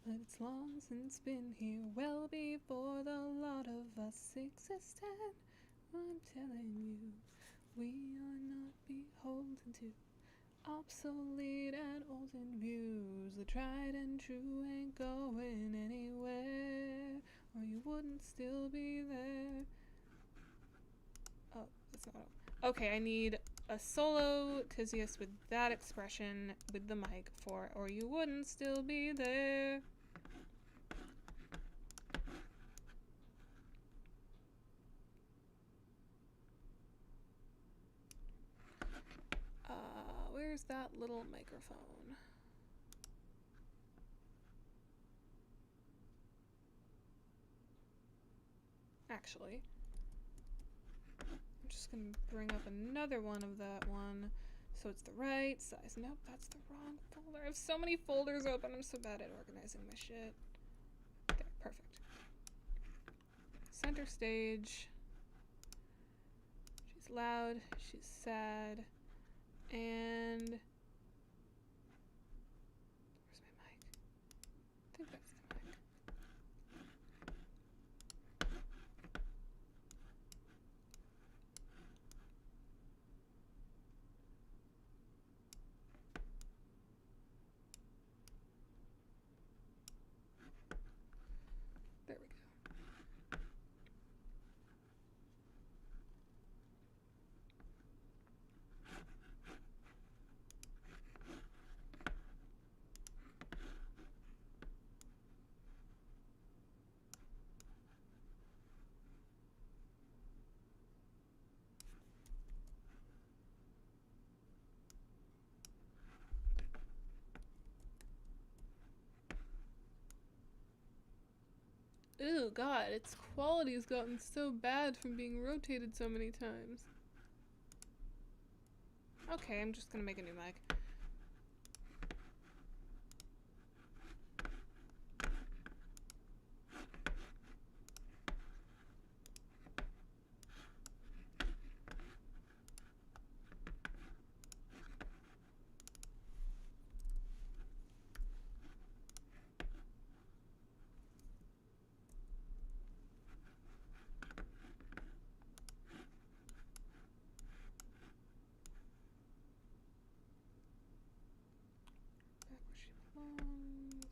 but it's long since been here, well before the lot of us existed. I'm telling you, we are not beholden to obsolete and olden views. The tried and true ain't going anywhere, or you wouldn't still be there. Oh, that's not all. Okay, I need a solo Tizius with that expression with the mic for, or you wouldn't still be there. Where's that little microphone? Actually, I'm just gonna bring up another one of that one so it's the right size. Nope, that's the wrong folder. I have so many folders open. I'm so bad at organizing my shit. There, perfect. Center stage. She's loud, she's sad, and where's my mic? I think that's the mic. There we go. Ew, God, its quality's gotten so bad from being rotated so many times. Okay, I'm just gonna make a new mic. Back where she belongs.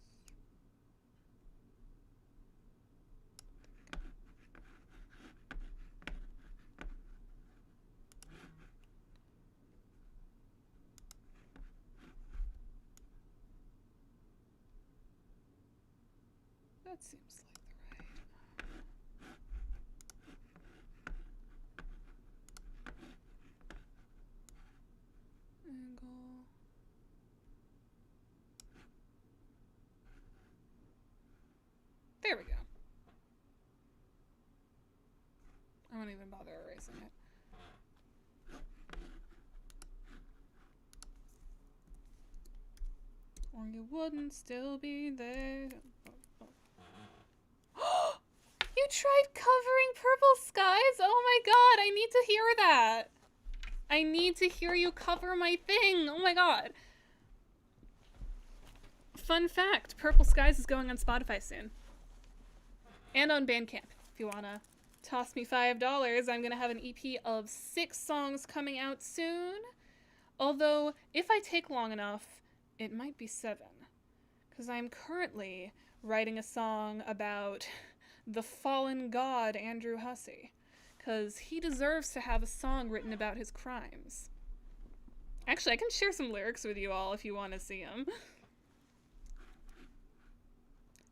That seems like the right angle. There we go. I won't even bother erasing it. You wouldn't still be there. You tried covering Purple Skies? Oh my god, I need to hear that. I need to hear you cover my thing. Oh my god. Fun fact, Purple Skies is going on Spotify soon. And on Bandcamp. If you wanna toss me $5, I'm gonna have an EP of 6 songs coming out soon. Although, if I take long enough, it might be 7. Because I'm currently writing a song about the fallen god Andrew Hussey. Because he deserves to have a song written about his crimes. Actually, I can share some lyrics with you all if you want to see them.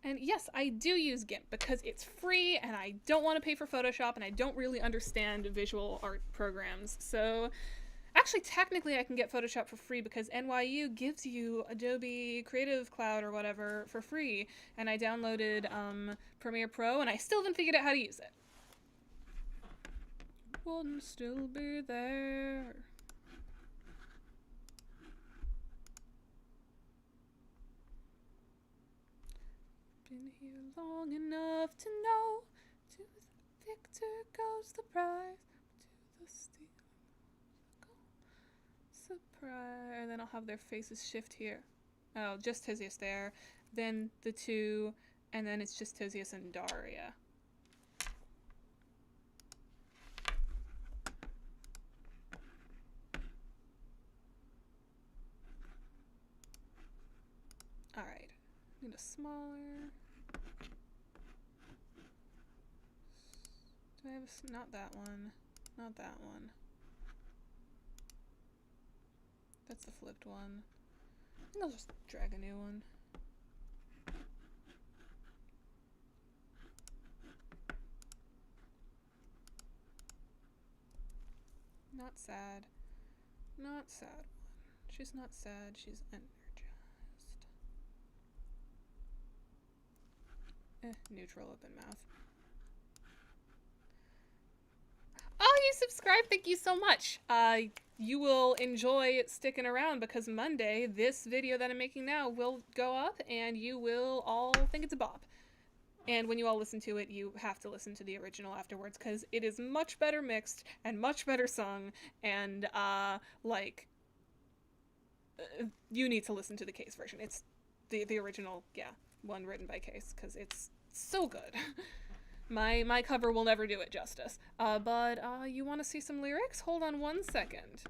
And yes, I do use GIMP because it's free and I don't want to pay for Photoshop and I don't really understand visual art programs. So actually, technically I can get Photoshop for free because NYU gives you Adobe Creative Cloud or whatever for free. And I downloaded Premiere Pro and I still haven't figured out how to use it. Wouldn't still be there. Been here long enough to know, to the victor goes the prize, to the steal surprise. And then I'll have their faces shift here. Oh, just Tisius there, then the 2, and then it's just Tisius and Daraya. Alright, need a smaller. Do I have a, not that one, not that one. That's the flipped one. I think I'll just drag a new one. Not sad. Not sad one. She's not sad, she's energized. Neutral open mouth. Oh, you subscribed, thank you so much. You will enjoy sticking around because Monday, this video that I'm making now will go up and you will all think it's a bop. And when you all listen to it, you have to listen to the original afterwards because it is much better mixed and much better sung and, you need to listen to the Case version. It's the original, yeah, one written by Case because it's so good. My cover will never do it justice. But you want to see some lyrics? Hold on one second.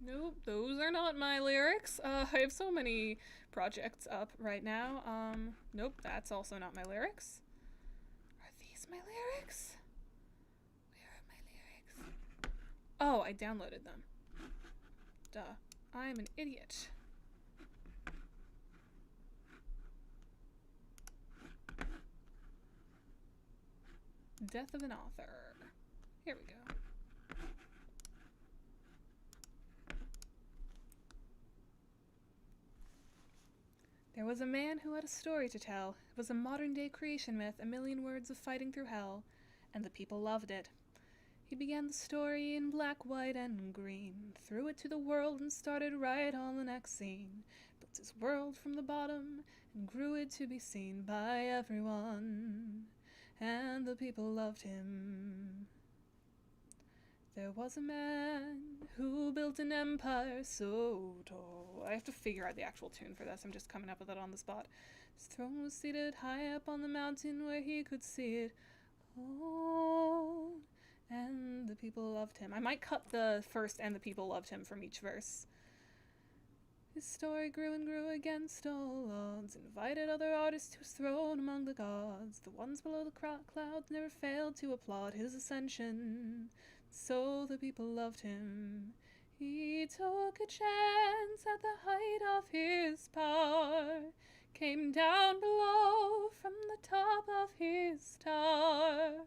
Nope, those are not my lyrics. I have so many projects up right now. Nope, that's also not my lyrics. Are these my lyrics? Where are my lyrics? Oh, I downloaded them. Duh. I'm an idiot. Death of an author. Here we go. There was a man who had a story to tell. It was a modern-day creation myth, a million words of fighting through hell, and the people loved it. He began the story in black, white, and green, threw it to the world and started right on the next scene. Built his world from the bottom and grew it to be seen by everyone, and the people loved him. There was a man who built an empire so tall. I have to figure out the actual tune for this. I'm just coming up with it on the spot. His throne was seated high up on the mountain where he could see it all. And the people loved him. I might cut the first and the people loved him from each verse. His story grew and grew against all odds, invited other artists to his throne among the gods. The ones below the clouds never failed to applaud his ascension. So the people loved him. He took a chance at the height of his power, came down below from the top of his tower.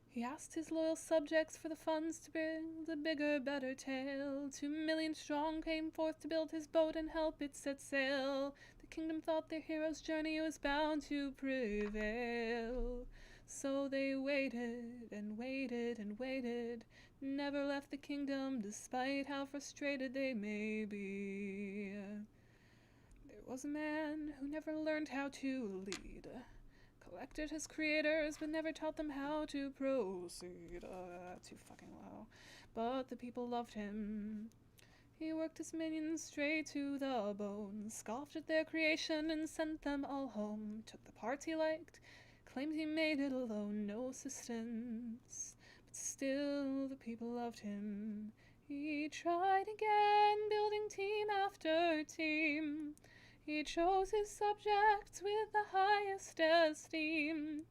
He asked his loyal subjects for the funds to build a bigger, better tale. 2 million strong came forth to build his boat and help it set sail. The kingdom thought their hero's journey was bound to prevail. So they waited and waited and waited, never left the kingdom despite how frustrated they may be. There was a man who never learned how to lead, collected his creators but never taught them how to proceed. Too fucking low. But the people loved him. He worked his minions straight to the bone, scoffed at their creation and sent them all home. Took the parts he liked, claimed he made it alone, no assistance. But still the people loved him. He tried again, building team after team. He chose his subjects with the highest esteem.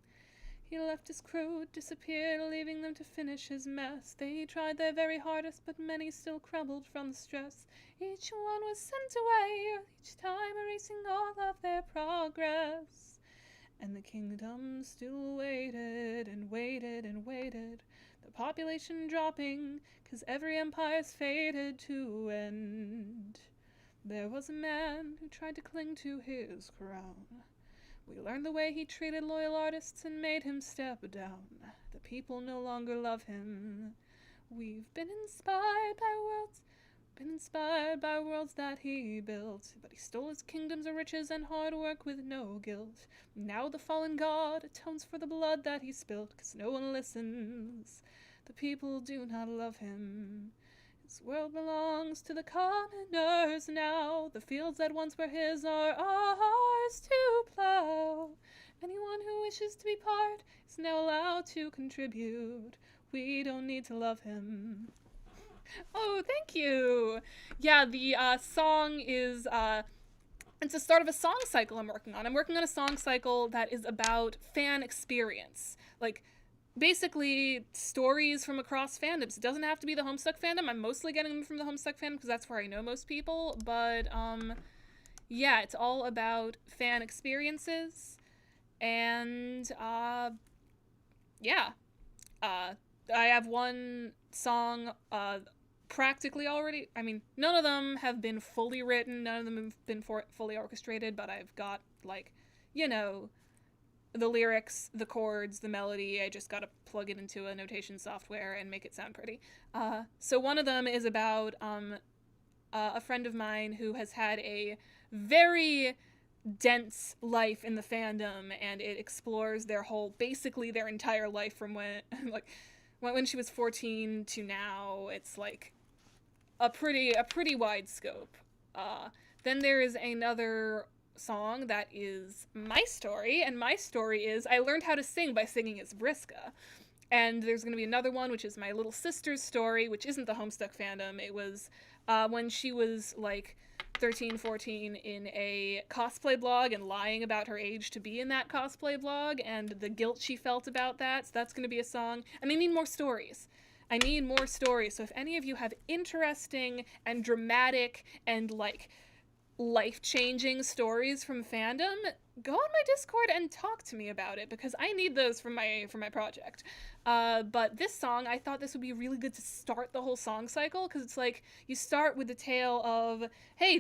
He left his crew, disappeared, leaving them to finish his mess. They tried their very hardest, but many still crumbled from the stress. Each one was sent away, each time erasing all of their progress. And the kingdom still waited and waited and waited, the population dropping, 'cause every empire's fated to end. There was a man who tried to cling to his crown. We learned the way he treated loyal artists and made him step down. The people no longer love him. We've been inspired by worlds that he built, but he stole his kingdoms of riches and hard work with no guilt. Now the fallen god atones for the blood that he spilt, 'cause no one listens. The people do not love him. His world belongs to the commoners now. The fields that once were his are ours to plow. Anyone who wishes to be part is now allowed to contribute. We don't need to love him. Oh, thank you. Yeah, the song is, it's the start of a song cycle I'm working on. I'm working on a song cycle that is about fan experience. Like, basically stories from across fandoms. It doesn't have to be the Homestuck fandom. I'm mostly getting them from the Homestuck fandom because that's where I know most people. But, yeah, it's all about fan experiences. And, yeah. I have one song, practically already. I mean, none of them have been fully written. None of them have been fully orchestrated. But I've got, like, you know, the lyrics, the chords, the melody. I just gotta plug it into a notation software and make it sound pretty. So one of them is about a friend of mine who has had a very dense life in the fandom, and it explores basically their entire life from when she was 14 to now. It's like a pretty wide scope. Then there is another song that is my story, and my story is I learned how to sing by singing as Vriska. And there's going to be another one, which is my little sister's story, which isn't the Homestuck fandom. It was when she was like 13, 14 in a cosplay blog and lying about her age to be in that cosplay blog and the guilt she felt about that. So that's going to be a song. And I need more stories. So if any of you have interesting and dramatic and like life-changing stories from fandom, go on my Discord and talk to me about it, because I need those for my project. But this song, I thought this would be really good to start the whole song cycle, because it's like you start with the tale of, hey,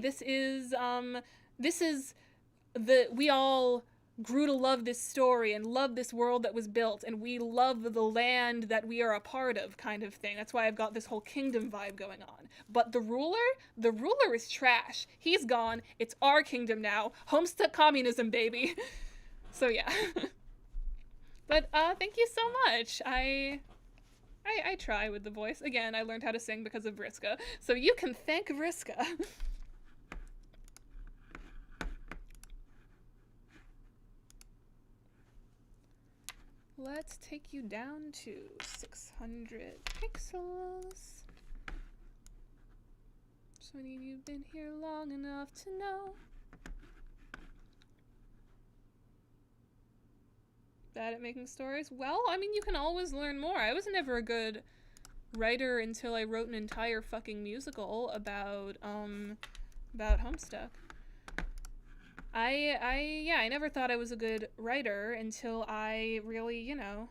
we all grew to love this story and love this world that was built, and we love the land that we are a part of, kind of thing. That's why I've got this whole kingdom vibe going on. But the ruler is trash. He's gone. It's our kingdom now. Homestuck communism, baby. So yeah. But thank you so much. I try with the voice. Again, I learned how to sing because of Vriska. So you can thank Vriska. Let's take you down to 600 pixels. So many of you've been here long enough to know. Bad at making stories? Well, I mean, you can always learn more. I was never a good writer until I wrote an entire fucking musical about Homestuck. I never thought I was a good writer until I really, I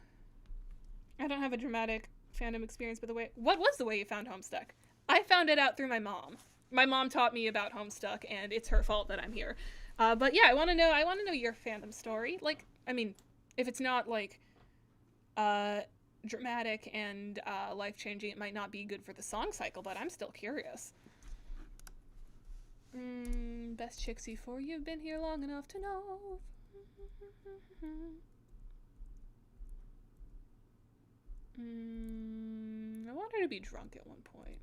don't have a dramatic fandom experience, but what was the way you found Homestuck? I found it out through my mom. my mom taught me about Homestuck, and it's her fault that I'm here. But yeah, I want to know your fandom story. Like, I mean, if it's not like dramatic and life changing, it might not be good for the song cycle, but I'm still curious. Best Chixie for you've been here long enough to know. I want her to be drunk at one point.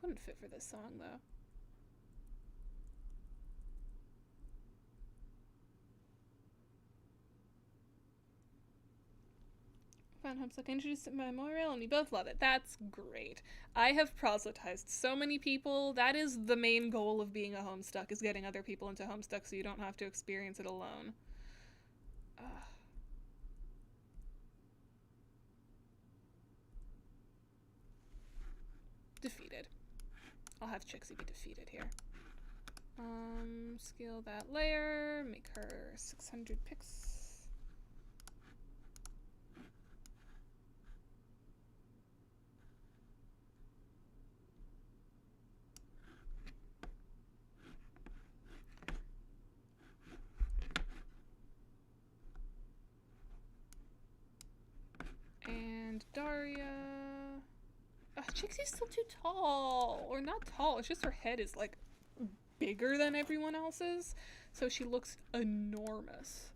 Wouldn't fit for this song though. Found Homestuck introduced it by Moirail, and we both love it. That's great. I have proselytized so many people. That is the main goal of being a Homestuck, is getting other people into Homestuck so you don't have to experience it alone. Defeated. I'll have Chixie be defeated here. Scale that layer, make her 600 picks. And Daraya. Chixie's still too tall. Or not tall, it's just her head is like bigger than everyone else's. So she looks enormous.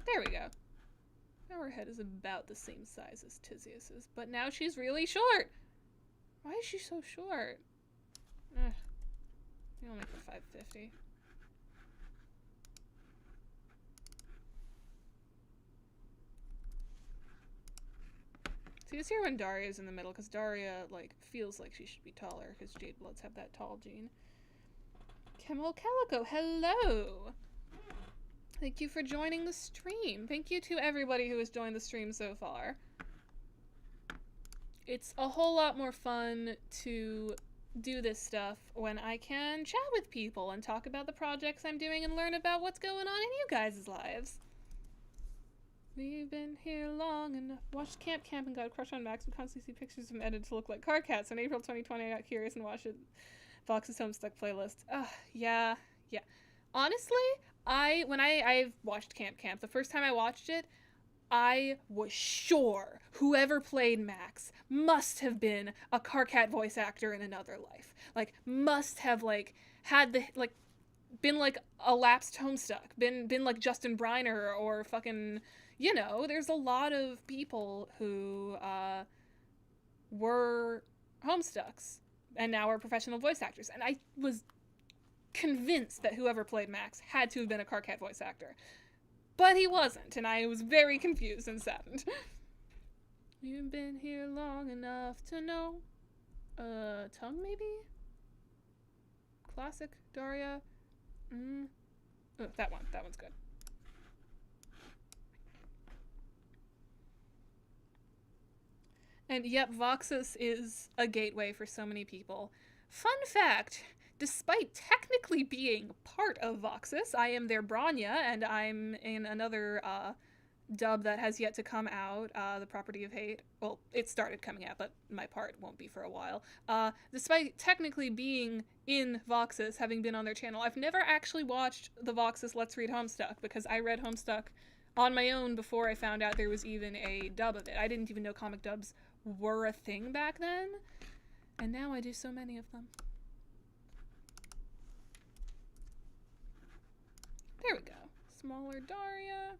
There we go. Now her head is about the same size as Tizius's, but now she's really short. Why is she so short? You only for 550. See, it's here when Daria's in the middle, because Daraya, like, feels like she should be taller, because Jade Bloods have that tall gene. Camel Calico, hello! Thank you for joining the stream. Thank you to everybody who has joined the stream so far. It's a whole lot more fun to do this stuff when I can chat with people and talk about the projects I'm doing and learn about what's going on in you guys' lives. We've been here long enough. Watched Camp and got a crush on Max. We constantly see pictures of him edited to look like car cats. In April 2020, I got curious and watched Fox's Homestuck playlist. Yeah. Honestly, when I've watched Camp, the first time I watched it, I was sure whoever played Max must have been a car cat voice actor in another life. Like, must have, like, had the, like, been, like, a lapsed Homestuck. Been like Justin Briner or fucking... You know, there's a lot of people who were Homestucks and now are professional voice actors. And I was convinced that whoever played Max had to have been a car cat voice actor. But he wasn't, and I was very confused and saddened. You've been here long enough to know. Tome, maybe? Classic Daraya. Oh, that one. That one's good. And yep, Voxus is a gateway for so many people. Fun fact, despite technically being part of Voxus, I am their Branya, and I'm in another dub that has yet to come out, The Property of Hate. Well, it started coming out, but my part won't be for a while. Despite technically being in Voxus, having been on their channel, I've never actually watched the Voxus Let's Read Homestuck, because I read Homestuck on my own before I found out there was even a dub of it. I didn't even know comic dubs were a thing back then, and now I do so many of them. There we go. Smaller Daraya.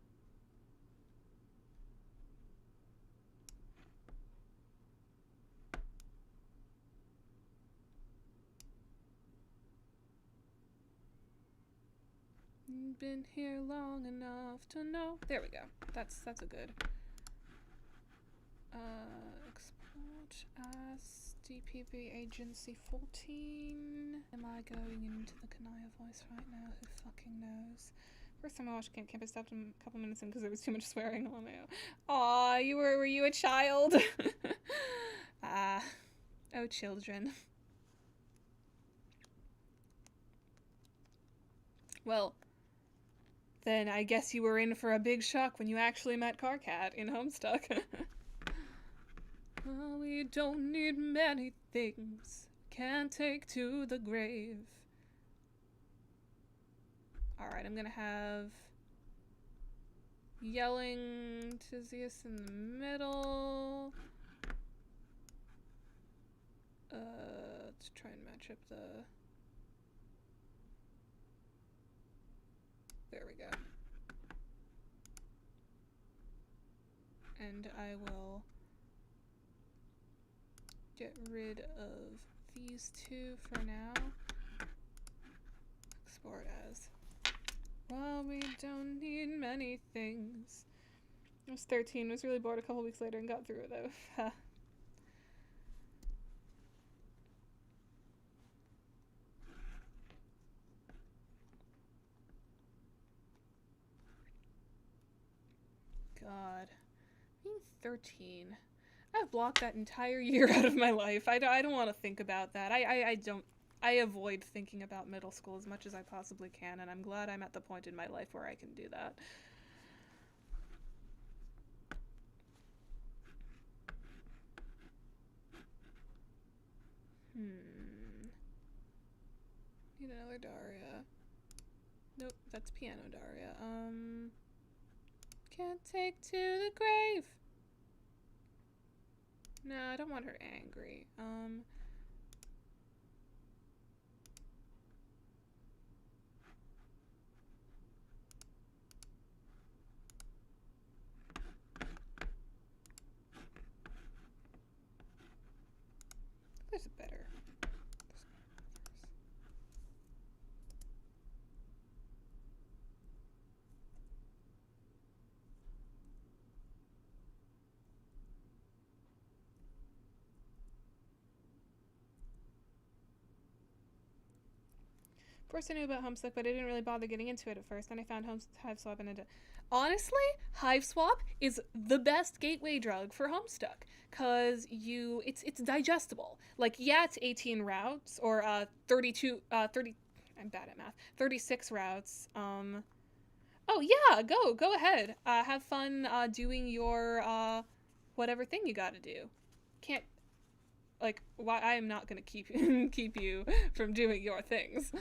Been here long enough to know. There we go. That's a good. Export as DPB Agency 14. Am I going into the Jonaya voice right now? Who fucking knows? First time I watched Camp, I stopped him a couple minutes in because there was too much swearing on my own. Aw, were you a child? Oh children. Well, then I guess you were in for a big shock when you actually met Carcat in Homestuck. Well, we don't need many things, can't take to the grave. Alright, I'm gonna have yelling Tizius in the middle. Let's try and match up the... There we go. And I will get rid of these two for now. Export as. Well, we don't need many things. I was 13, was really bored a couple weeks later and got through it though. God. Being 13. I've blocked that entire year out of my life. I don't want to think about that. I avoid thinking about middle school as much as I possibly can, and I'm glad I'm at the point in my life where I can do that. Need another Daraya. Nope, that's piano Daraya. Can't take to the grave. No, I don't want her angry. There's a better. Of course I knew about Homestuck, but I didn't really bother getting into it at first. Then I found Hive Swap and honestly, Hive Swap is the best gateway drug for Homestuck, cause it's digestible. Like, yeah, it's 18 routes or 30. I'm bad at math. 36 routes. Oh yeah, go ahead. Have fun doing your whatever thing you gotta do. Can't, like, why I am not gonna keep you from doing your things.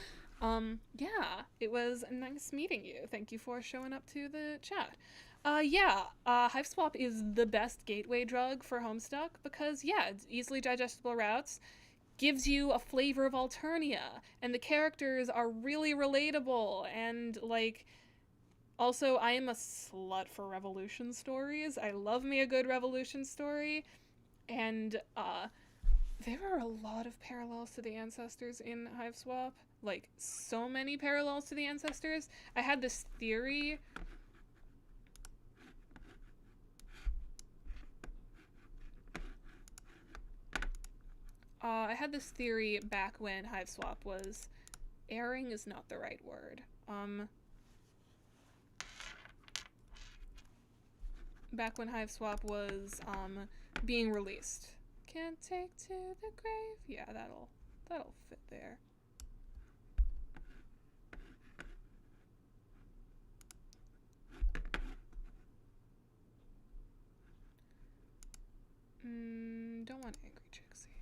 Yeah, it was nice meeting you. Thank you for showing up to the chat. Hive Swap is the best gateway drug for Homestuck because, yeah, it's easily digestible routes, gives you a flavor of Alternia, and the characters are really relatable, and, like, also, I am a slut for Revolution stories. I love me a good Revolution story, and, there are a lot of parallels to the Ancestors in Hive Swap. Like, so many parallels to the Ancestors. I had this theory. I had this theory back when Hive Swap was... airing is not the right word. Back when Hive Swap was, being released. Can't take to the grave. Yeah, that'll fit there. Don't want angry Jixie.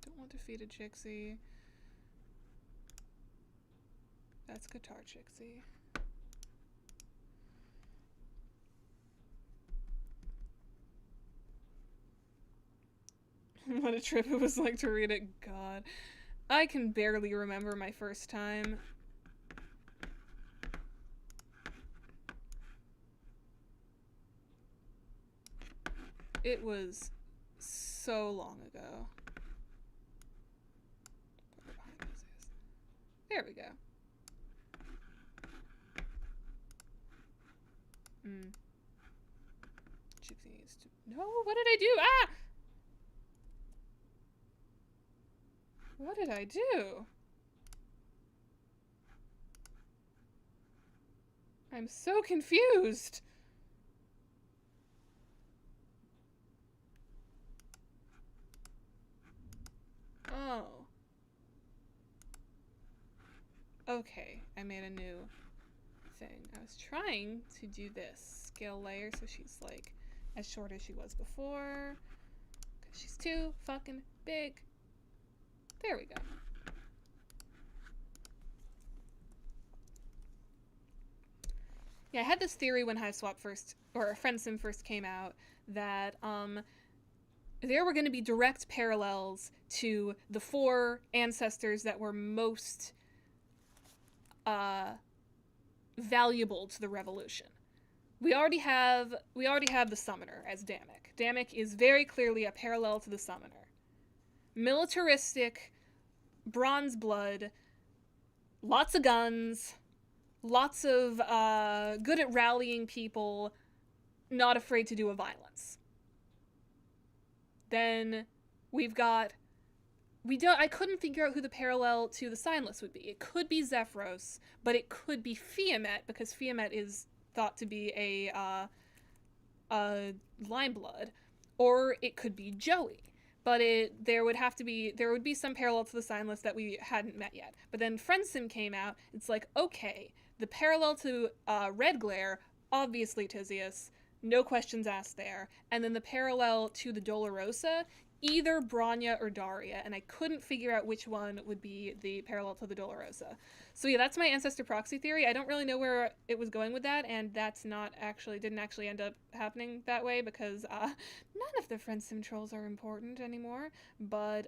Don't want defeated Jixie. That's guitar Jixie. What a trip it was like to read it. God. I can barely remember my first time. It was so long ago. There we go. Gypsy needs to... No, what did I do? Ah! What did I do? I'm so confused. Oh. Okay, I made a new... thing. I was trying to do this scale layer so she's like as short as she was before. Because she's too fucking big. There we go. Yeah, I had this theory when Hive Swap first, or FriendSim first came out, that there were going to be direct parallels to the 4 ancestors that were most valuable to the revolution. We already have the summoner as Damek. Damek is very clearly a parallel to the summoner. Militaristic, bronze blood, lots of guns, lots of good at rallying people, not afraid to do a violence. Then we've got I couldn't figure out who the parallel to the Signless would be. It could be Zephyros, but it could be Fiamet, because Fiamet is thought to be a Limeblood, or it could be Joey. But there would be some parallel to the Signless that we hadn't met yet. But then FriendSim came out. It's like, okay, the parallel to Red Glare, obviously Tizius, no questions asked there. And then the parallel to the Dolorosa, either Bronya or Daraya, and I couldn't figure out which one would be the parallel to the Dolorosa. So yeah, that's my ancestor proxy theory. I don't really know where it was going with that, and that's didn't actually end up happening that way, because none of the FriendSim trolls are important anymore. But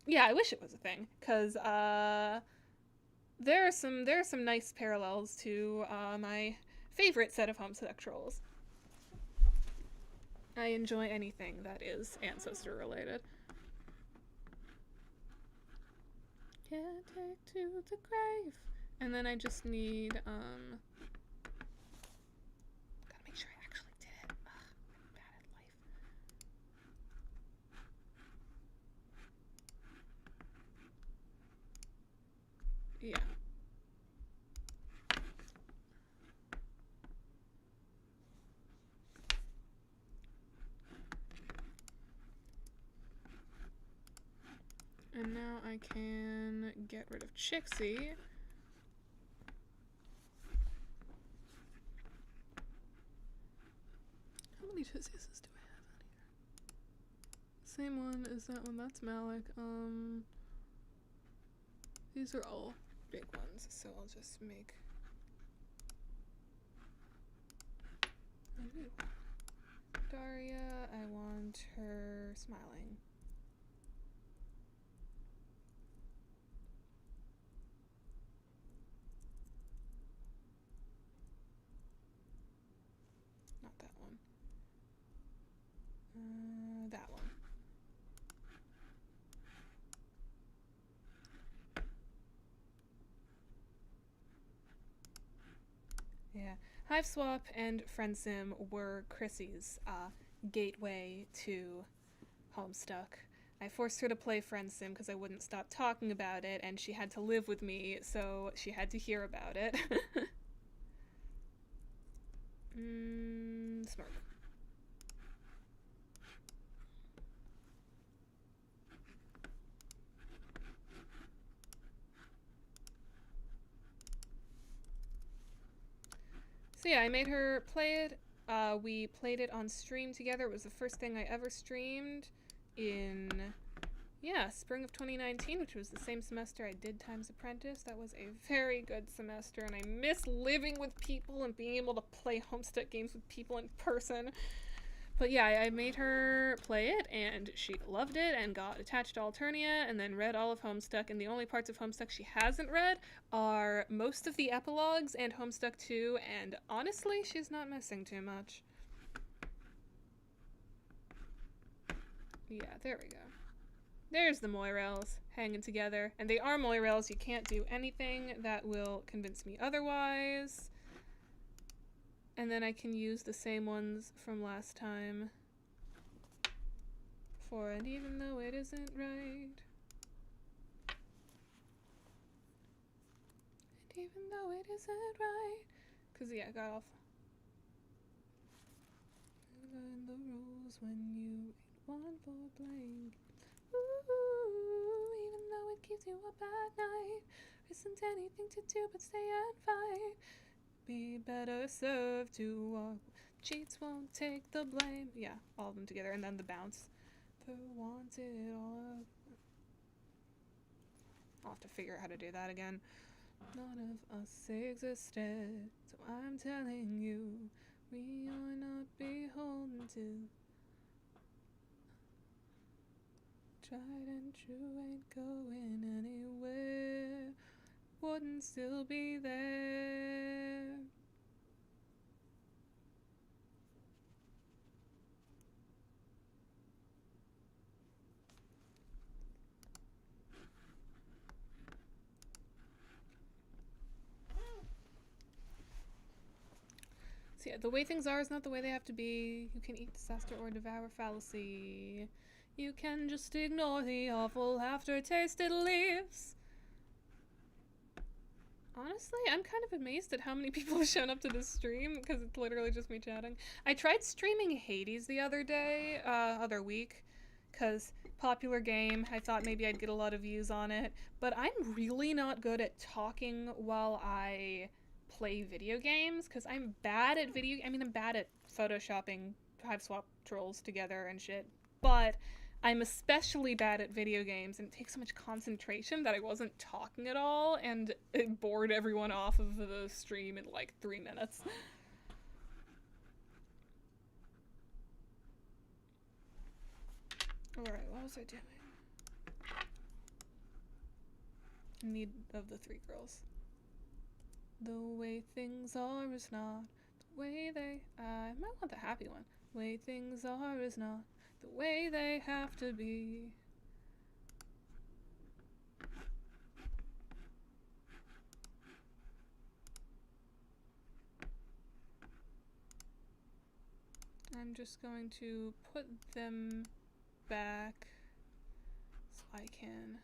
yeah, I wish it was a thing, because there are some nice parallels to my favorite set of Homestuck trolls. I enjoy anything that is ancestor related. Can't take to the grave. And then I just need, gotta make sure I actually did it. Ugh, I'm bad at life. Yeah. And now I can get rid of Chixie. How many Tiziuses do I have on here? Same one as that one. That's Malik. These are all big ones, so I'll just make a new one. Daraya, I want her smiling. Not that one. That one. Yeah. Hive Swap and FriendSim were Chrissy's gateway to Homestuck. I forced her to play FriendSim because I wouldn't stop talking about it, and she had to live with me, so she had to hear about it. Smirk. So yeah, I made her play it. We played it on stream together. It was the first thing I ever streamed in, spring of 2019, which was the same semester I did Times Apprentice. That was a very good semester, and I miss living with people and being able to play Homestuck games with people in person. But yeah, I made her play it, and she loved it and got attached to Alternia and then read all of Homestuck, and the only parts of Homestuck she hasn't read are most of the epilogues and Homestuck 2, and honestly, she's not missing too much. Yeah, there we go. There's the Moirels hanging together, and they are Moirels. You can't do anything that will convince me otherwise. And then I can use the same ones from last time. And even though it isn't right. And even though it isn't right. Because, yeah, I got off. Learn the rules when you ain't one for blank. Ooh, even though it keeps you up at night. Isn't anything to do but stay and fight. Be better served to walk. Cheats won't take the blame. Yeah, all of them together, and then the bounce. For wanted all of... I'll have to figure out how to do that again. None of us existed, so I'm telling you, we are not beholden to. Tried and true ain't going anywhere, wouldn't still be there. So yeah, the way things are is not the way they have to be. You can eat disaster or devour fallacy. You can just ignore the awful aftertaste it leaves. Honestly, I'm kind of amazed at how many people have shown up to this stream, because it's literally just me chatting. I tried streaming Hades the other week, because popular game, I thought maybe I'd get a lot of views on it, but I'm really not good at talking while I play video games, because I'm bad at I'm bad at photoshopping 5-swap trolls together and shit, but I'm especially bad at video games, and it takes so much concentration that I wasn't talking at all, and it bored everyone off of the stream in like 3 minutes. Alright, what was I doing? In need of the 3 girls. The way things are is not the way they... I might want the happy one. The way things are is not the way they have to be. I'm just going to put them back so I can...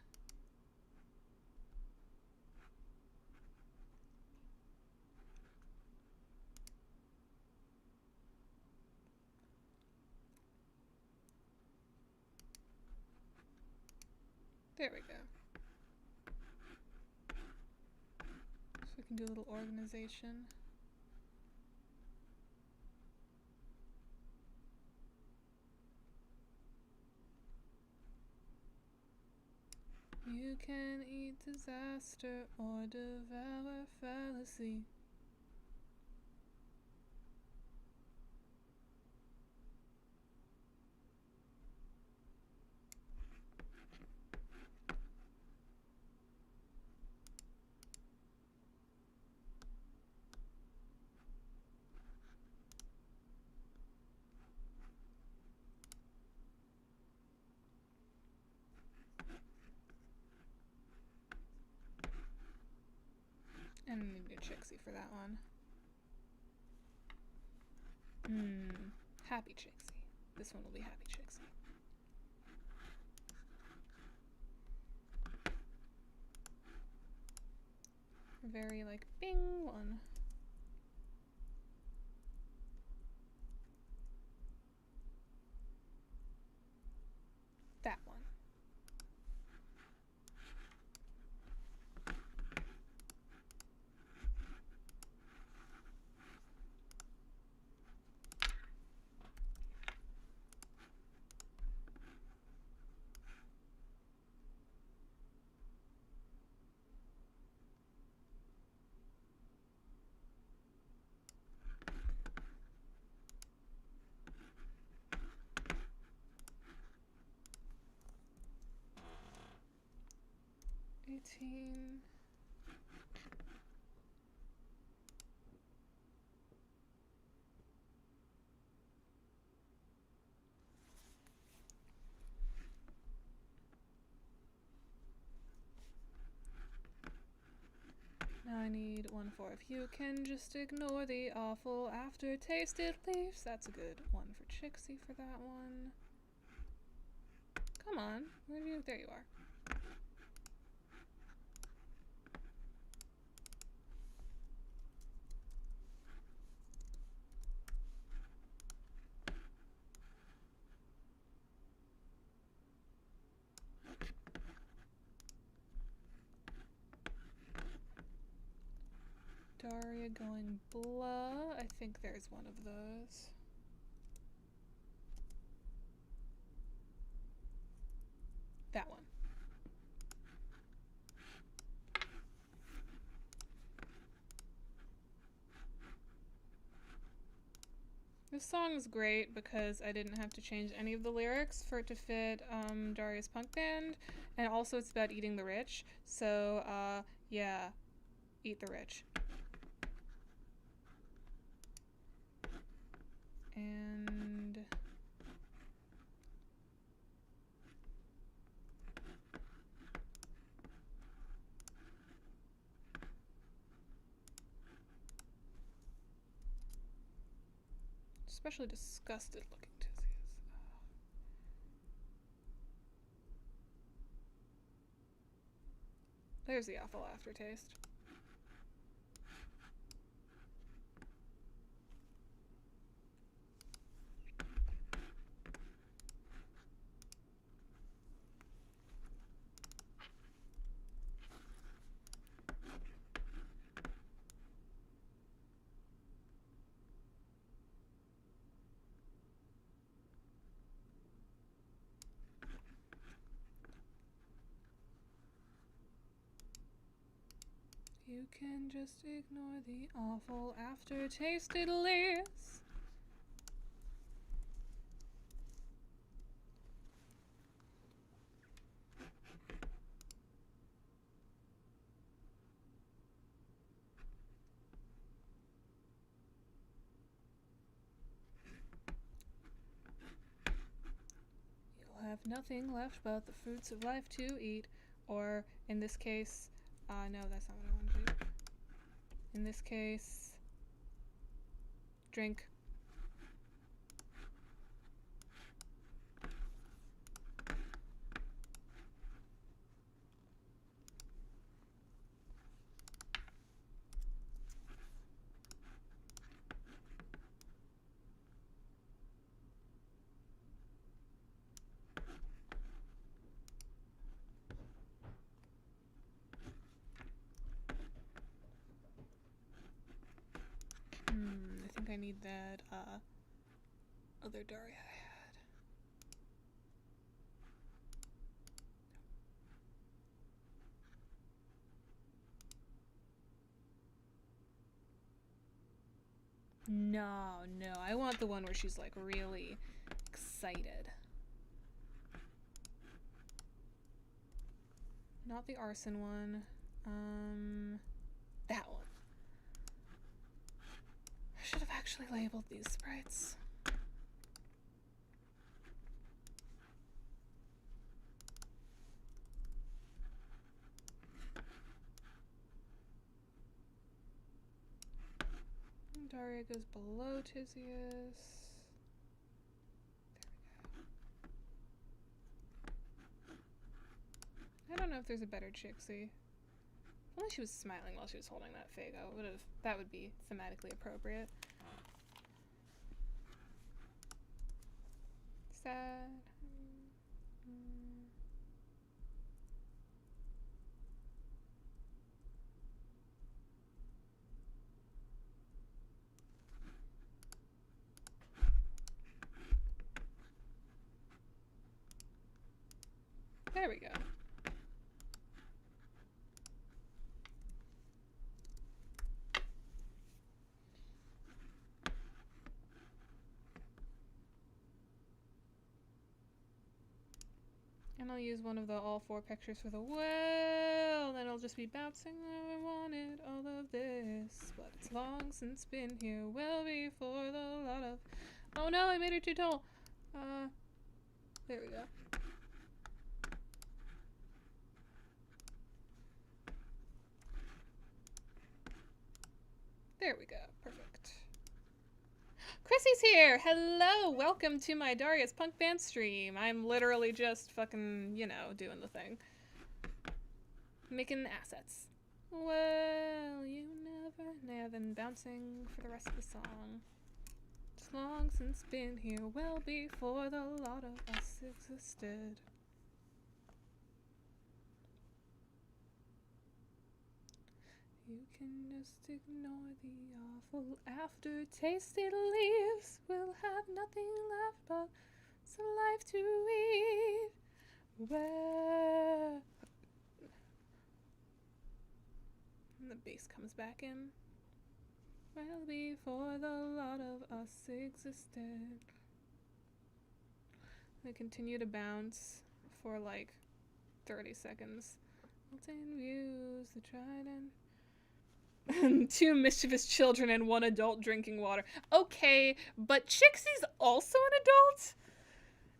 There we go. So we can do a little organization. You can eat disaster or devour fallacy. And we need a Chixie for that one. Happy Chixie. This one will be Happy Chixie. Very like bing one. That one. Now I need 1 for if you can just ignore the awful aftertaste it leaves. That's a good one for Chixie for that one. Come on, where are you? There you are. Daraya going blah. I think there's one of those. That one. This song is great because I didn't have to change any of the lyrics for it to fit Daria's punk band, and also it's about eating the rich, so yeah, eat the rich. And especially disgusted looking Tizias. There's the awful aftertaste. You can just ignore the awful aftertaste, it leaves. You'll have nothing left but the fruits of life to eat, or in this case, no, that's not what I wanted to do. In this case, drink. I think I need that other Daraya I had. No, I want the one where she's like really excited. Not the arson one. That one. I should have actually labeled these sprites. And Daraya goes below Tizias. There we go. I don't know if there's a better Chixie. If only she was smiling while she was holding that Fago. That would be thematically appropriate. Sad. There we go. And I'll use one of the all four pictures for the well, then I'll just be bouncing. I wanted all of this, but it's long since been here well before the lot of... Oh no, I made her too tall. There we go. There we go, perfect. Chrissy's here! Hello! Welcome to my Daria's Punk Band stream. I'm literally just fucking, you know, doing the thing. Making assets. Well, you never been bouncing for the rest of the song. It's long since been here, well before the lot of us existed. You can just ignore the awful aftertaste it leaves. We'll have nothing left but some life to weave. Where? And the bass comes back in. Well, before the lot of us existed. They continue to bounce for like 30 seconds. Molten views, the trident. Two mischievous children and one adult drinking water. Okay, but Chixie's also an adult?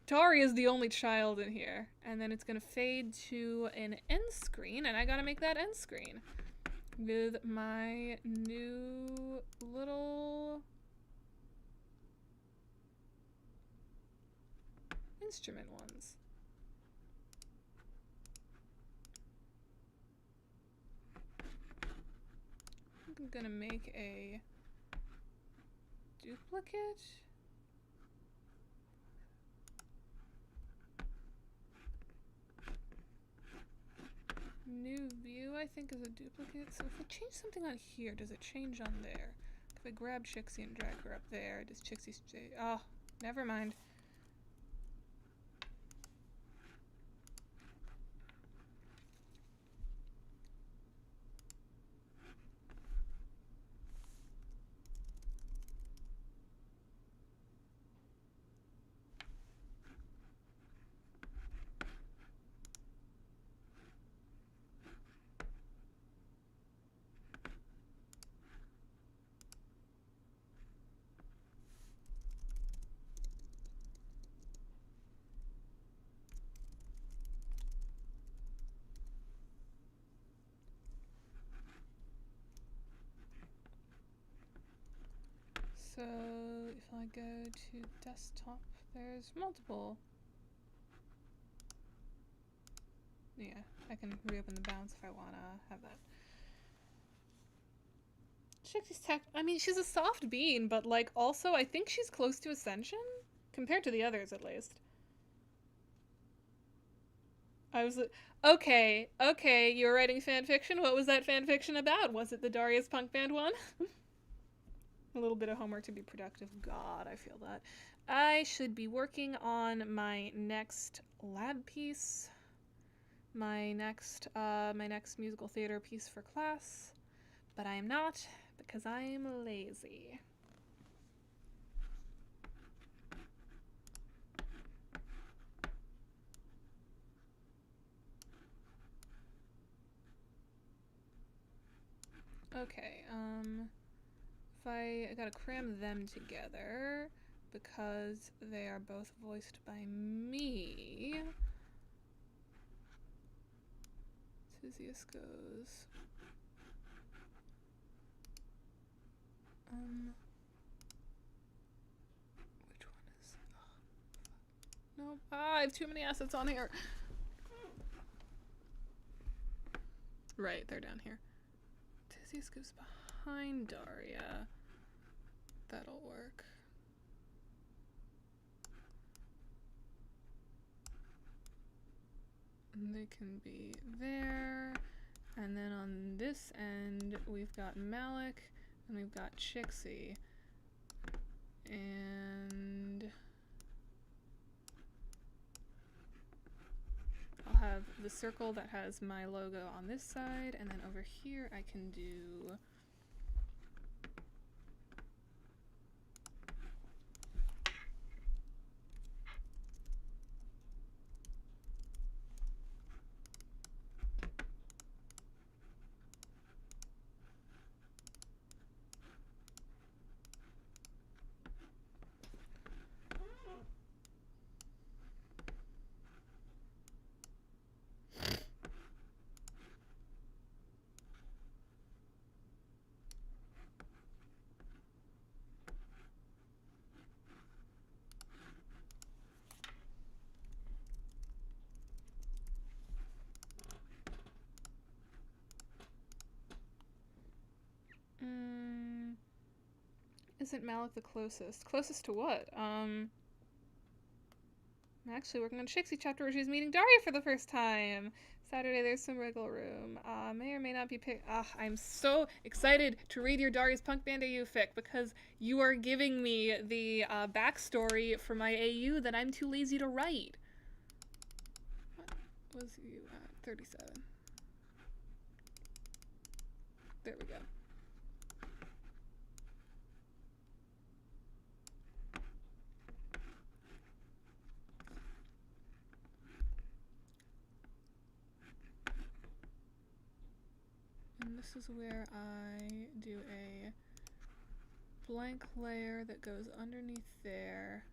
Daraya is the only child in here. And then it's gonna fade to an end screen, and I gotta make that end screen with my new little instrument ones. I'm gonna make a duplicate. New view, I think, is a duplicate. So if I change something on here, does it change on there? If I grab Chixie and drag her up there, does Chixie stay? Oh, never mind. So if I go to desktop, there's multiple. Yeah, I can reopen the bounce if I want to have that. Shixie's I mean, she's a soft bean, but like also I think she's close to Ascension compared to the others at least. I was like, okay, you were writing fan fiction. What was that fan fiction about? Was it the Daria's punk band one? A little bit of homework to be productive. God, I feel that. I should be working on my next lab piece, my next musical theater piece for class, but I am not because I am lazy. Okay, if I gotta cram them together because they are both voiced by me. Tizius goes. Which one is? Oh, no, I have too many assets on here. Right, they're down here. Tizius goes behind Daraya. That'll work. And they can be there. And then on this end, we've got Malik and we've got Chixie. And I'll have the circle that has my logo on this side, and then over here I can do isn't Malik the closest? Closest to what? I'm actually working on Shixie chapter where she's meeting Daraya for the first time. Saturday there's some wriggle room. May or may not be picked. I'm so excited to read your Daria's Punk Band AU fic because you are giving me the backstory for my AU that I'm too lazy to write. What was you at? 37. There we go. And this is where I do a blank layer that goes underneath there.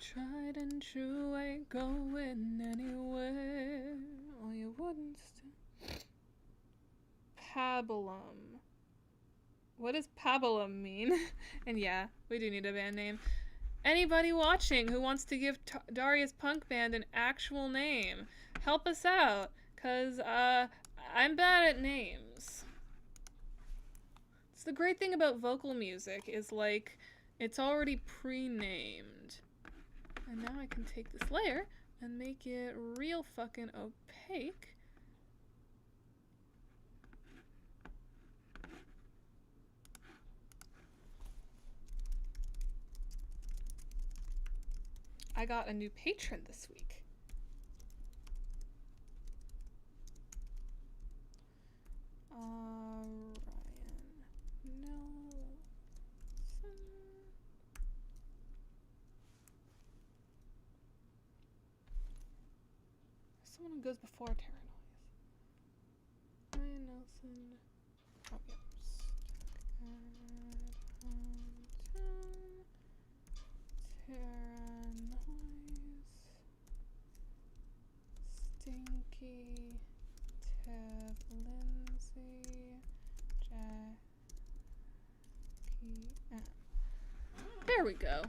Tried and true, ain't going anywhere. Oh, you wouldn't. Pabulum. What does pabulum mean? And yeah, we do need a band name. Anybody watching who wants to give Daria's punk band an actual name, help us out, cause I'm bad at names. It's the great thing about vocal music is like it's already pre-named. And now I can take this layer and make it real fucking opaque. I got a new patron this week. Ryan Nelson. Someone who goes before Tara Noyes. Ryan Nelson. Oh, yep. Tara Noyes. Stinky. Tev Linsey. Jackie M. There we go.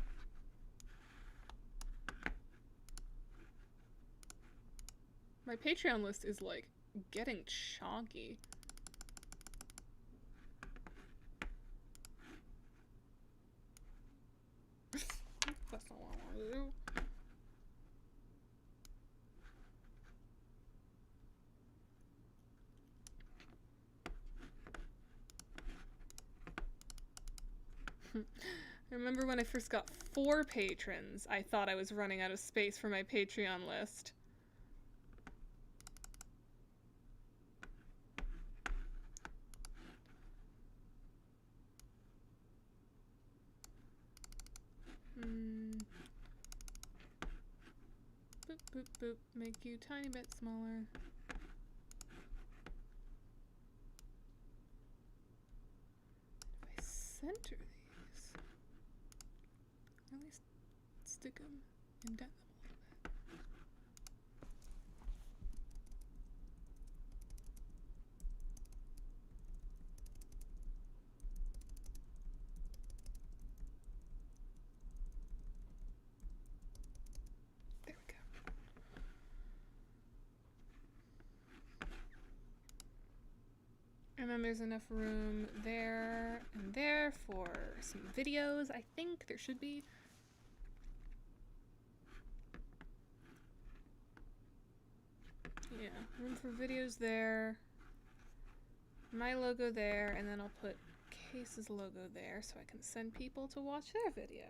My Patreon list is like getting chonky. That's not what I want to do. I remember when I first got 4 patrons, I thought I was running out of space for my Patreon list. Boop, boop, boop. Make you a tiny bit smaller. If I center these, or at least stick them, indent them a little bit. There we go. And then there's enough room there and there for some videos. I think there should be. Yeah, room for videos there. My logo there, and then I'll put Case's logo there so I can send people to watch their video.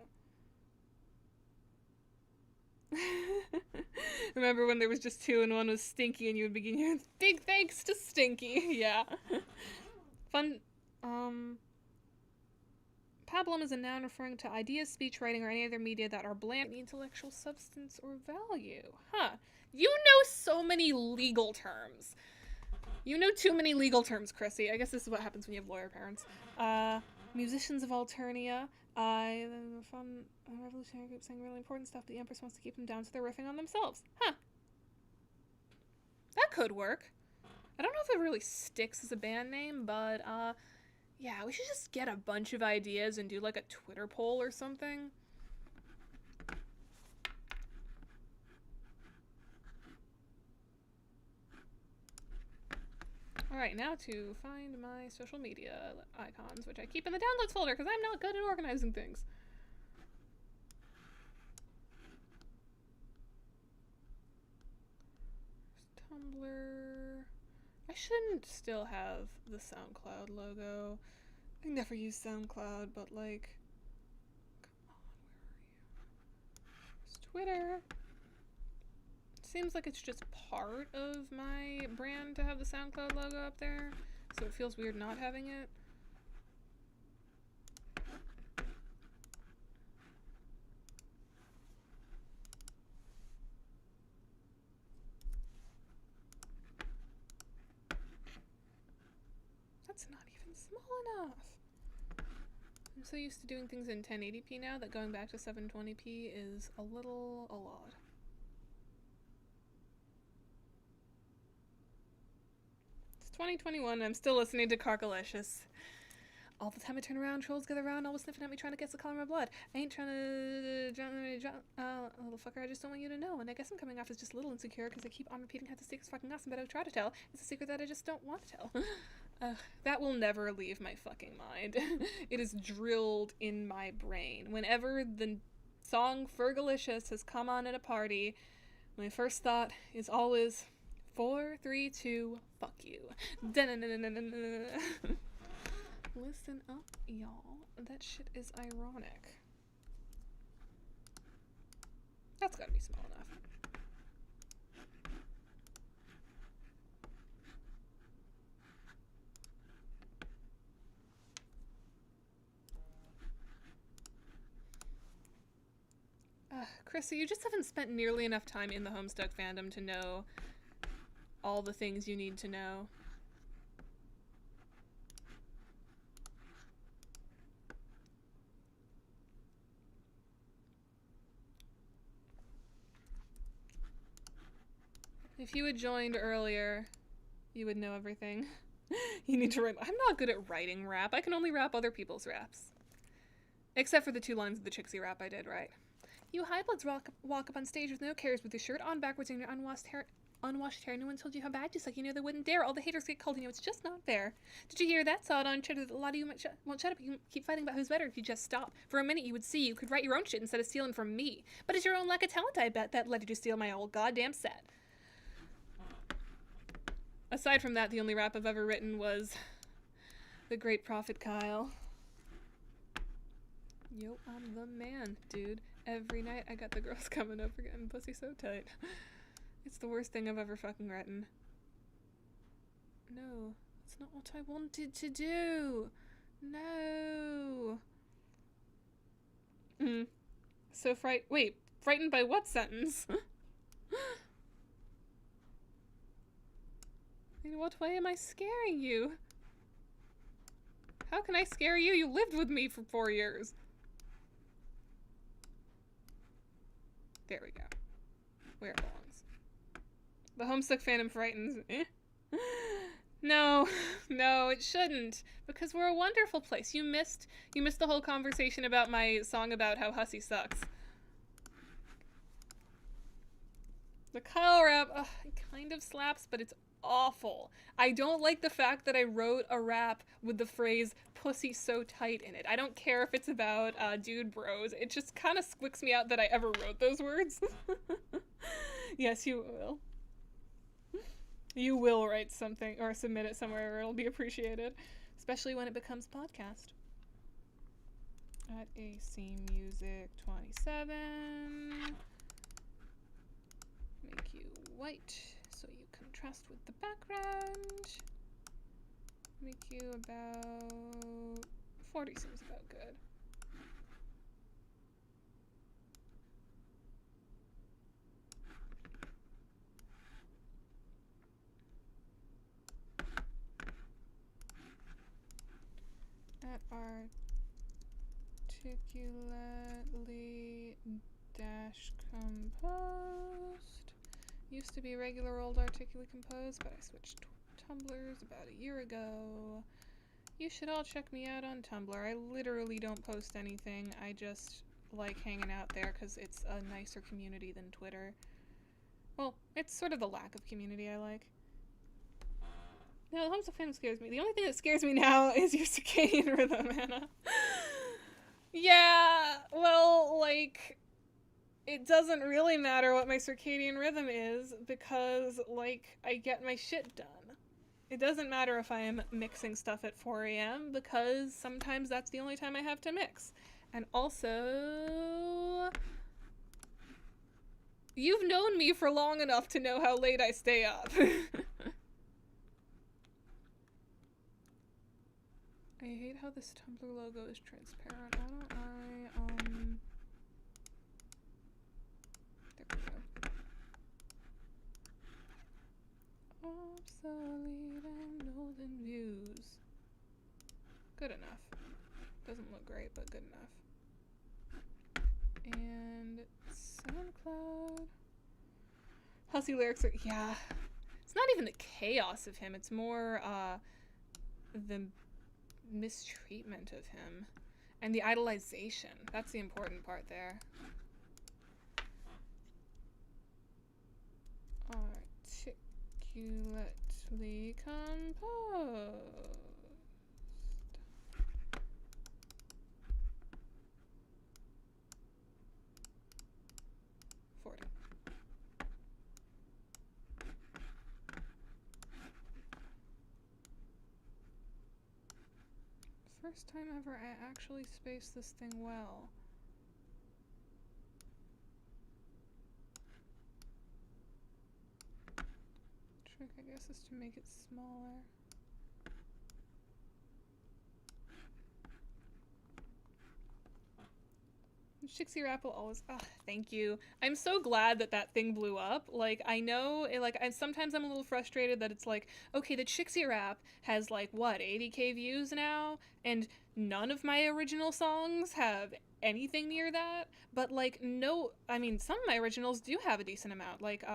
Remember when there was just 2 and one was Stinky and you would begin your big thanks to Stinky. Yeah. Fun. Pablum is a noun referring to ideas, speech, writing, or any other media that are bland, any intellectual substance or value. Huh. You know so many legal terms. You know too many legal terms, Chrissy. I guess this is what happens when you have lawyer parents. Musicians of Alternia. From a revolutionary group saying really important stuff. The Empress wants to keep them down, so they're riffing on themselves. Huh. That could work. I don't know if it really sticks as a band name, but, yeah, we should just get a bunch of ideas and do, like, a Twitter poll or something. Alright, now to find my social media icons, which I keep in the downloads folder because I'm not good at organizing things. Tumblr. I shouldn't still have the SoundCloud logo. I never use SoundCloud, but like, come on, where are you? There's Twitter. Seems like it's just part of my brand to have the SoundCloud logo up there, so it feels weird not having it. That's not even small enough. I'm so used to doing things in 1080p now that going back to 720p is a lot. It's 2021, I'm still listening to Cargalicious. All the time I turn around, trolls gather around, always sniffing at me, trying to guess the color of my blood. I ain't trying to little fucker, I just don't want you to know. And I guess I'm coming off as just a little insecure because I keep on repeating how the secret's fucking awesome, but I would try to tell. It's a secret that I just don't want to tell. That will never leave my fucking mind. It is drilled in my brain. Whenever the song Fergalicious has come on at a party, my first thought is always 4, 3, 2, fuck you. Listen up, y'all. That shit is ironic. That's gotta be small enough. Chrissy, you just haven't spent nearly enough time in the Homestuck fandom to know all the things you need to know. If you had joined earlier, you would know everything. You need to write. I'm not good at writing rap. I can only rap other people's raps. Except for the 2 lines of the Chixie rap I did right. You high bloods walk up on stage with no cares, with your shirt on backwards and your unwashed hair. No one told you how bad you suck. You know they wouldn't dare. All the haters get called. You know it's just not fair. Did you hear that? Saw it on Twitter. A lot of you won't shut up. You can keep fighting about who's better if you just stop. For a minute you would see you could write your own shit instead of stealing from me. But it's your own lack of talent, I bet, that led you to steal my old goddamn set. Aside from that, the only rap I've ever written was The Great Prophet Kyle. Yo, I'm the man, dude. Every night I got the girls coming over getting pussy so tight. It's the worst thing I've ever fucking written. No, that's not what I wanted to do. No. So frightened by what sentence? In what way am I scaring you? How can I scare you? You lived with me for 4 years. There we go. Where it belongs. The Homestuck fandom frightens. No, it shouldn't. Because we're a wonderful place. You missed the whole conversation about my song about how Hussy sucks. The Kyle rap, it kind of slaps, but it's awful. I don't like the fact that I wrote a rap with the phrase pussy so tight in it. I don't care if it's about dude bros. It just kind of squicks me out that I ever wrote those words. Yes, you will. You will write something or submit it somewhere where it'll be appreciated. Especially when it becomes podcast. At AC Music 27. Make you white so you contrast with the background. Make you about 40 seems about good. articulately dash composed. Used to be regular old articulately composed, but I switched Tumblrs about a year ago. You should all check me out on Tumblr. I literally don't post anything. I just like hanging out there because it's a nicer community than Twitter. Well, it's sort of the lack of community I like. No, the homesick thing scares me. The only thing that scares me now is your circadian rhythm, Anna. Yeah, well, like, it doesn't really matter what my circadian rhythm is because, like, I get my shit done. It doesn't matter if I am mixing stuff at 4 a.m. because sometimes that's the only time I have to mix. And also, you've known me for long enough to know how late I stay up. I hate how this Tumblr logo is transparent. Why don't I, there we go. Obsolete and olden views. Good enough. Doesn't look great, but good enough. And SoundCloud. Hussy lyrics are, yeah. It's not even the chaos of him, it's more, the mistreatment of him and the idolization. That's the important part there. Articulately composed. 40. First time ever I actually spaced this thing well. Trick, I guess, is to make it smaller. Shixie Rap will always, thank you. I'm so glad that that thing blew up. Like, I know, sometimes I'm a little frustrated that it's like, okay, the Shixie Rap has like, what, 80k views now? And none of my original songs have anything near that. But like, no, I mean, some of my originals do have a decent amount. Like,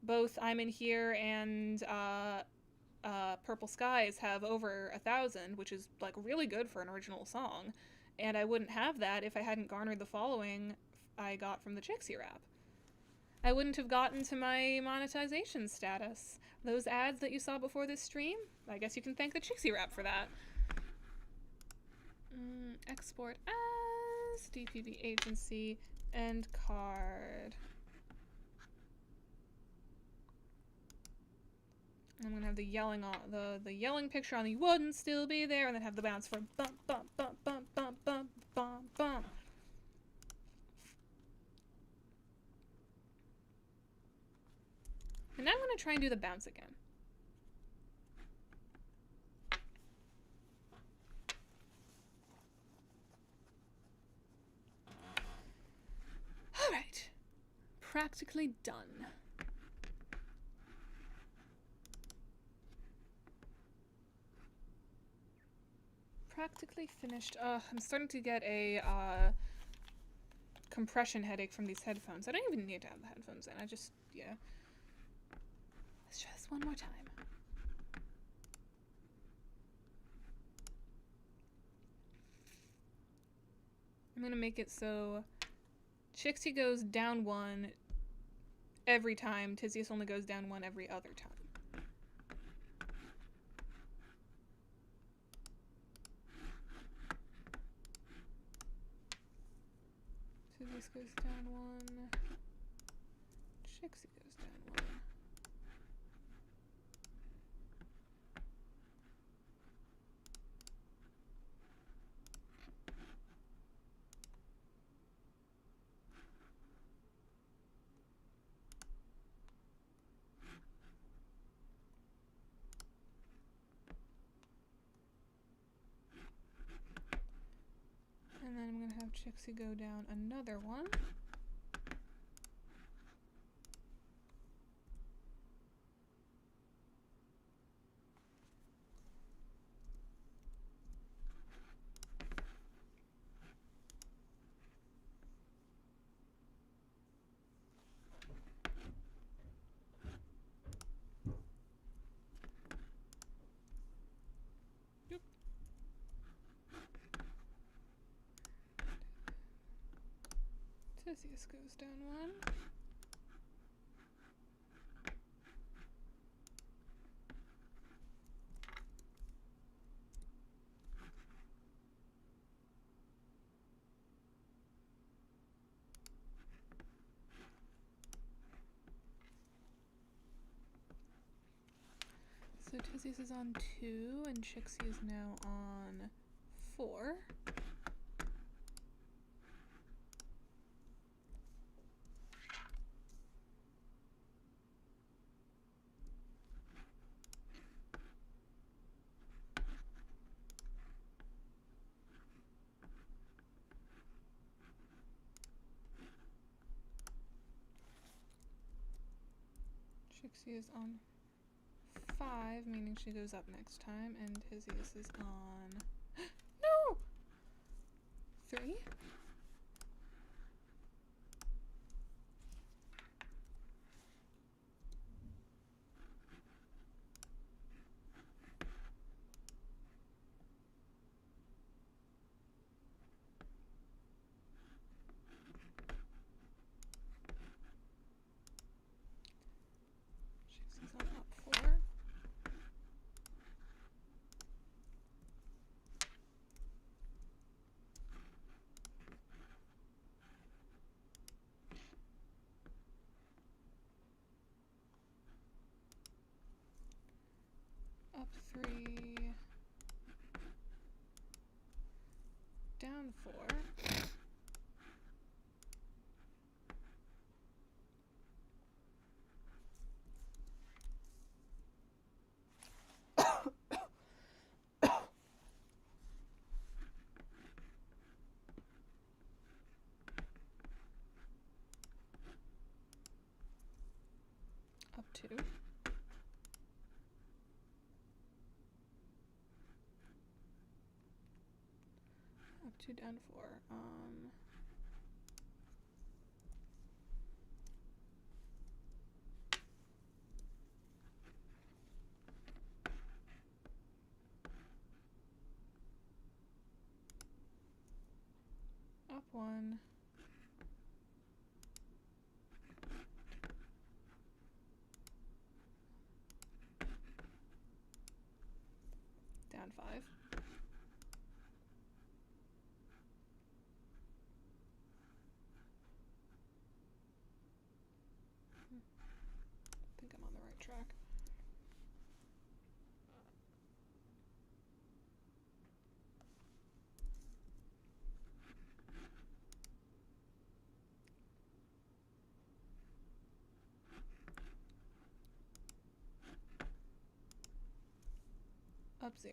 both I'm in Here and, Purple Skies have over 1,000, which is like really good for an original song. And I wouldn't have that if I hadn't garnered the following I got from the Chixie Rap. I wouldn't have gotten to my monetization status. Those ads that you saw before this stream, I guess you can thank the Chixie Rap for that. Export as DPB agency and card. I'm gonna have the yelling on the yelling picture on the wouldn't still be there, and then have the bounce for bump bump bump bump bump bump bump bump. And now I'm gonna try and do the bounce again. All right, practically done. Practically finished. I'm starting to get a compression headache from these headphones. I don't even need to have the headphones in. I just, yeah. Let's try this one more time. I'm gonna make it so Chixie goes down one every time. Tizzius only goes down one every other time. Tizzius goes down one. Chixie goes down one. And then I'm going to have Chixie go down another one. Theseus goes down 1. So Theseus is on 2, and Trixie is now on 4. Trixie is on 5, meaning she goes up next time, and Theseus is on no! 3? Trixie's on up 4. Up 3. Down 4. Up 2. Up 2, down 4. Up 1. Down 5. I think I'm on the right track. Up 0.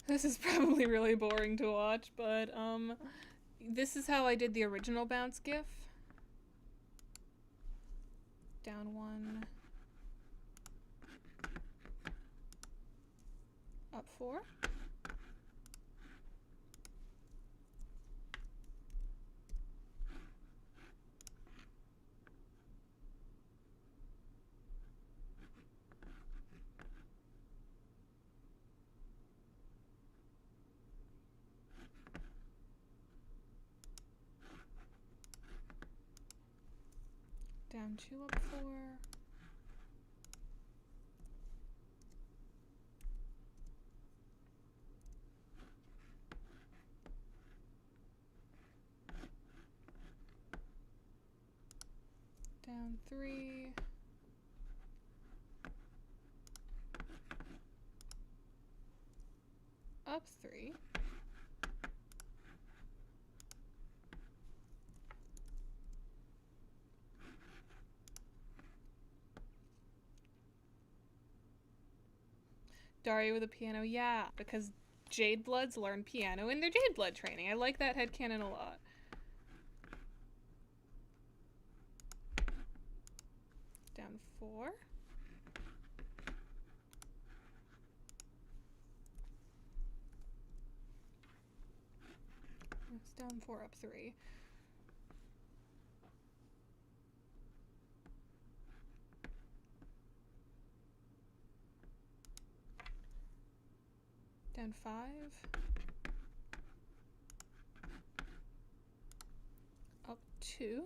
This is probably really boring to watch, but this is how I did the original bounce gif. Down 1. Up 4. Down 2, up 4. Down 3. Up 3. Daraya with a piano, yeah, because Jade Bloods learn piano in their Jade Blood training. I like that headcanon a lot. Down 4. It's down 4, up 3. Down 5. Up 2.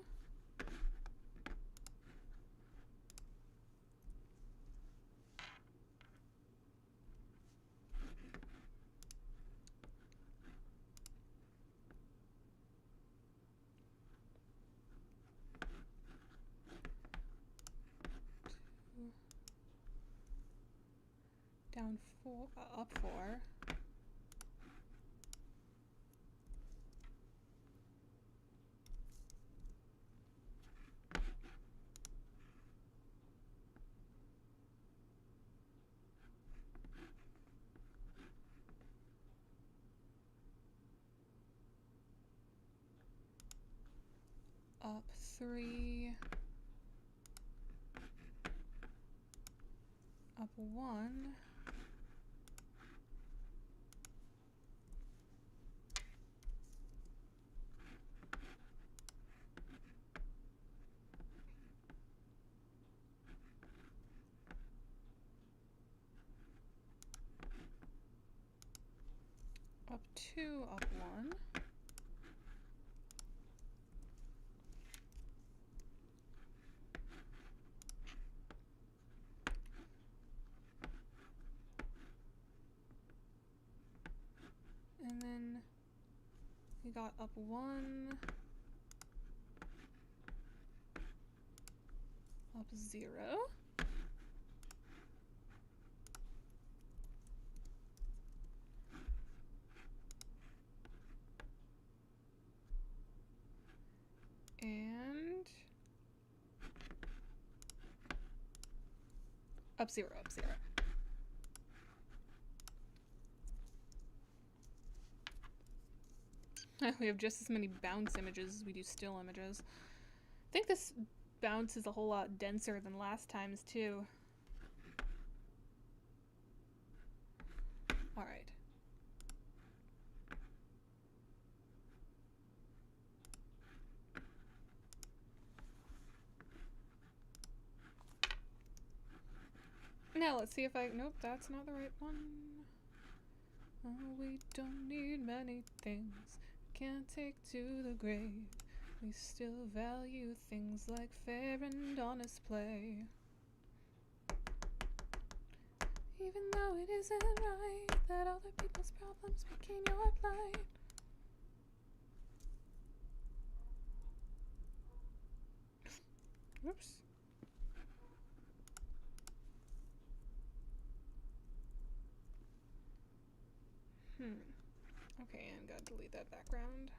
Down 4, up 4. Up 3. Up 1. Up 2, up 1. And then we got up 1, up 0. And up 0, up 0. We have just as many bounce images as we do still images. I think this bounce is a whole lot denser than last time's too. Alright. Now let's see if I... Nope, that's not the right one. Oh, we don't need many things. Can't take to the grave. We still value things like fair and honest play. Even though it isn't right that other people's problems became your plight. Oops. Okay, and gotta delete that background.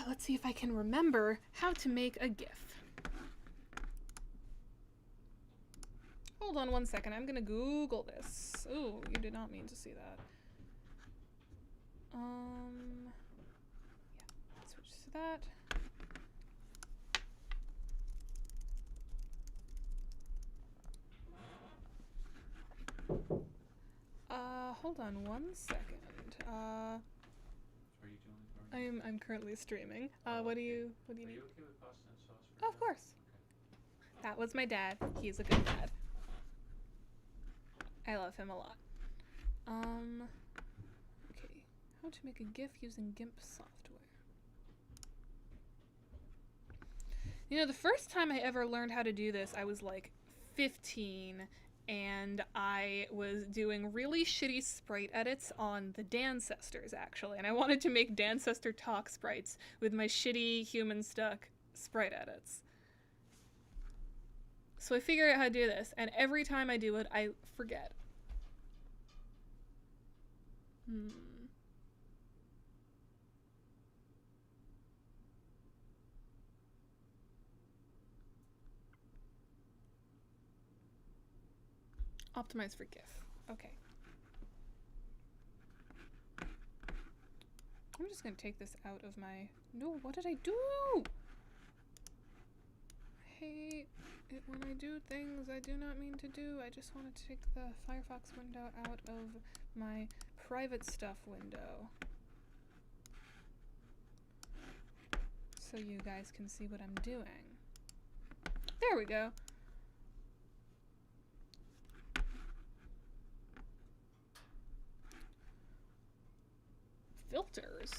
Let's see if I can remember how to make a GIF. Hold on one second, I'm gonna Google this. Ooh, you did not mean to see that. Yeah, switch to that. Hold on one second. What are you doing? I'm currently streaming. Oh, What do okay. you need? Are you okay with pasta and sauce? Oh, of course. Okay. That was my dad. He's a good dad. I love him a lot. Okay. How to make a GIF using GIMP software. You know, the first time I ever learned how to do this, I was like 15, and I was doing really shitty sprite edits on the Dancestors, actually, and I wanted to make Dancestor talk sprites with my shitty human stuck sprite edits. So I figured out how to do this, and every time I do it, I forget. Optimize for GIF. Okay. I'm just gonna take this out of my... No, what did I do? I hate it when I do things I do not mean to do. I just want to take the Firefox window out of my private stuff window. So you guys can see what I'm doing. There we go. filters.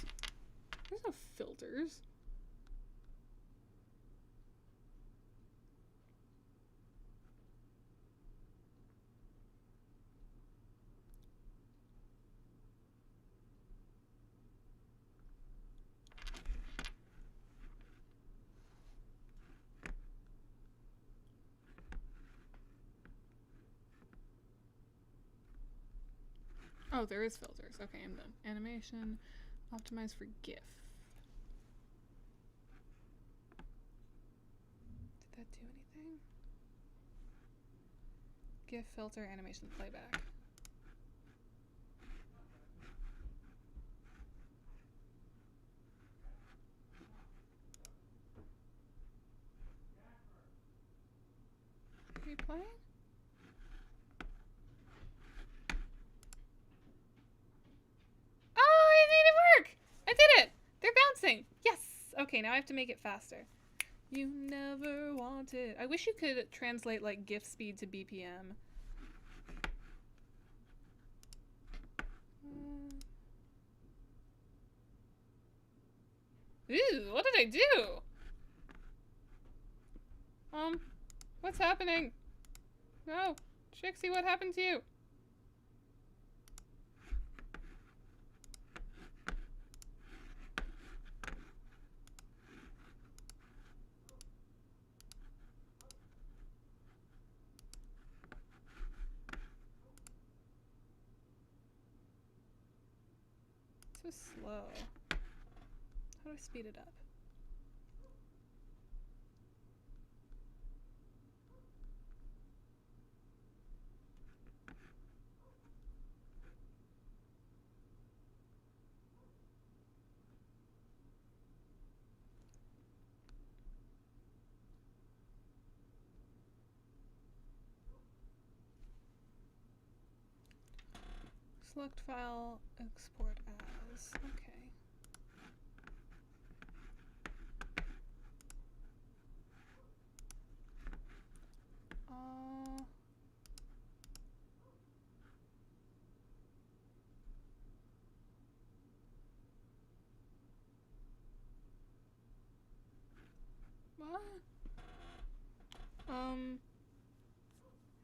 There's no filters. Oh, there is filters. Okay, I'm done. Animation, optimize for GIF. Did that do anything? GIF filter, animation playback. Are you playing? Oh, it made it work! I did it! They're bouncing! Yes! Okay, now I have to make it faster. You never wanted. I wish you could translate like GIF speed to BPM. Ooh, what did I do? What's happening? No, Trixie, what happened to you? So slow. How do I speed it up? Select file, export as. Okay. What?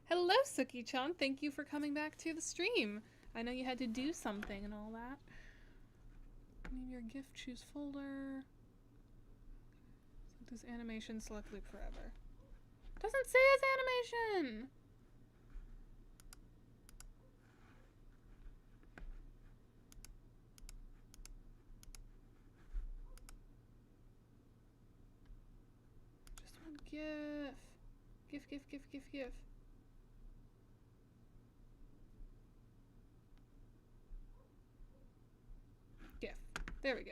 Hello, Suki-chan. Thank you for coming back to the stream. I know you had to do something and all that. Name your gift, choose folder. Select this animation, select loop forever. Doesn't say it's animation! Just one GIF. GIF, GIF, GIF, GIF, GIF. GIF. There we go.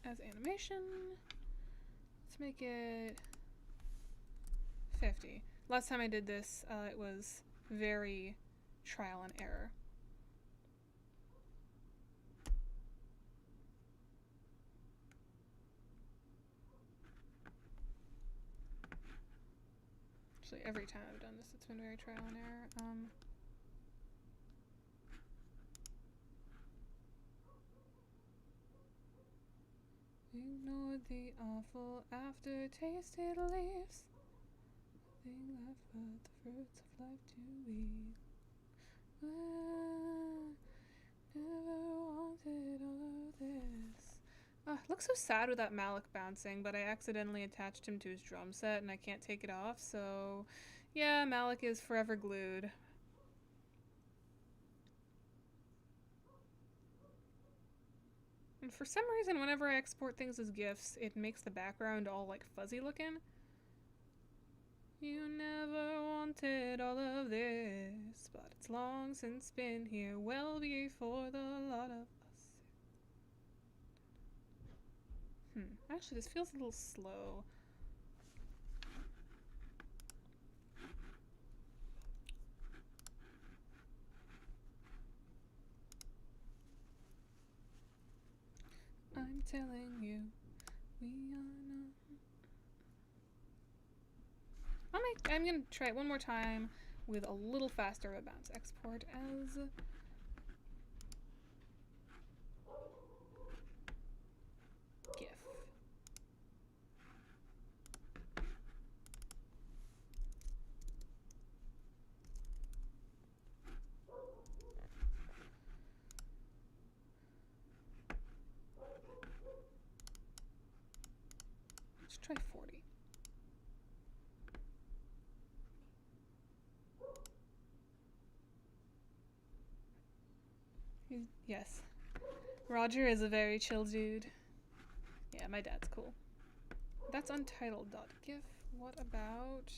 As animation, let's make it 50. Last time I did this, it was very trial and error. Actually, every time I've done this, it's been very trial and error. Ignored the awful aftertaste it leaves. Nothing left but the fruits of life to eat. Never wanted all of this. It looks so sad with that Malik bouncing, but I accidentally attached him to his drum set and I can't take it off, so yeah, Malik is forever glued. And for some reason, whenever I export things as GIFs, it makes the background all like fuzzy looking. You never wanted all of this, but it's long since been here, well before the lot of us. Actually, this feels a little slow. I'm telling you, we are not. I'm gonna try it one more time with a little faster of a bounce. Export as GIF. Let's try 40. Yes. Roger is a very chill dude. Yeah, my dad's cool. That's untitled.gif. What about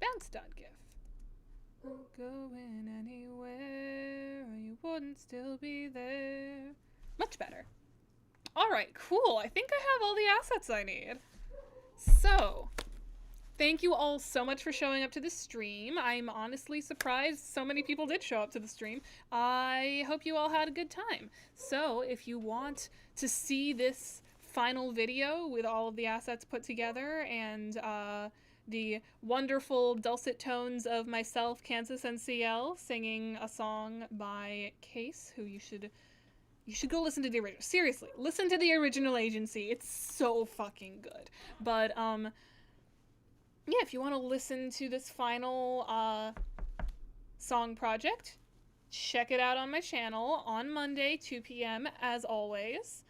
bounce.gif? Not going anywhere, or you wouldn't still be there. Much better. Alright, cool. I think I have all the assets I need. So, thank you all so much for showing up to the stream. I'm honestly surprised so many people did show up to the stream. I hope you all had a good time. So, if you want to see this final video with all of the assets put together and the wonderful dulcet tones of myself, Kansas NCL, singing a song by Case, who you should go listen to the original. Seriously, listen to the original Agency. It's so fucking good. But, yeah, if you want to listen to this final song project, check it out on my channel on Monday, 2 p.m., as always.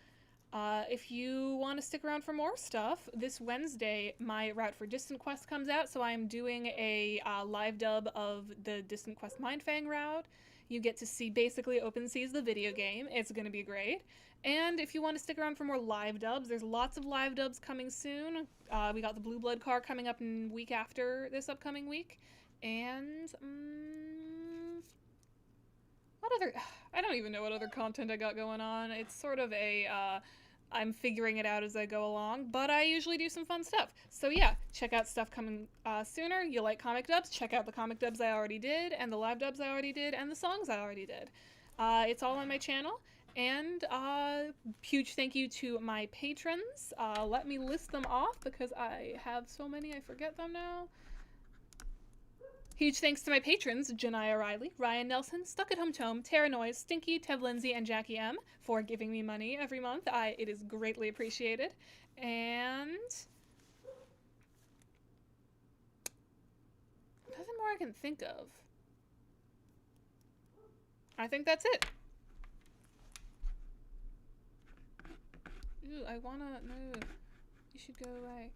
If you want to stick around for more stuff, this Wednesday, my Route for Distant Quest comes out, so I'm doing a live dub of the Distant Quest Mindfang route. You get to see basically Open Seas, the video game. It's going to be great. And if you want to stick around for more live dubs, there's lots of live dubs coming soon. We got the Blue Blood car coming up in week after this upcoming week. And, what other... I don't even know what other content I got going on. It's sort of a, I'm figuring it out as I go along, but I usually do some fun stuff. So yeah, check out stuff coming sooner. You like comic dubs? Check out the comic dubs I already did, and the live dubs I already did, and the songs I already did. It's all on my channel. And huge thank you to my patrons. Let me list them off because I have so many I forget them now. Huge thanks to my patrons, Jonaya Riley, Ryan Nelson, Stuck at Home Tome, Tara Noyes, Stinky, Tev Linsey, and Jackie M for giving me money every month. It is greatly appreciated. And nothing more I can think of. I think that's it. Ooh, I wanna... No. You should go away.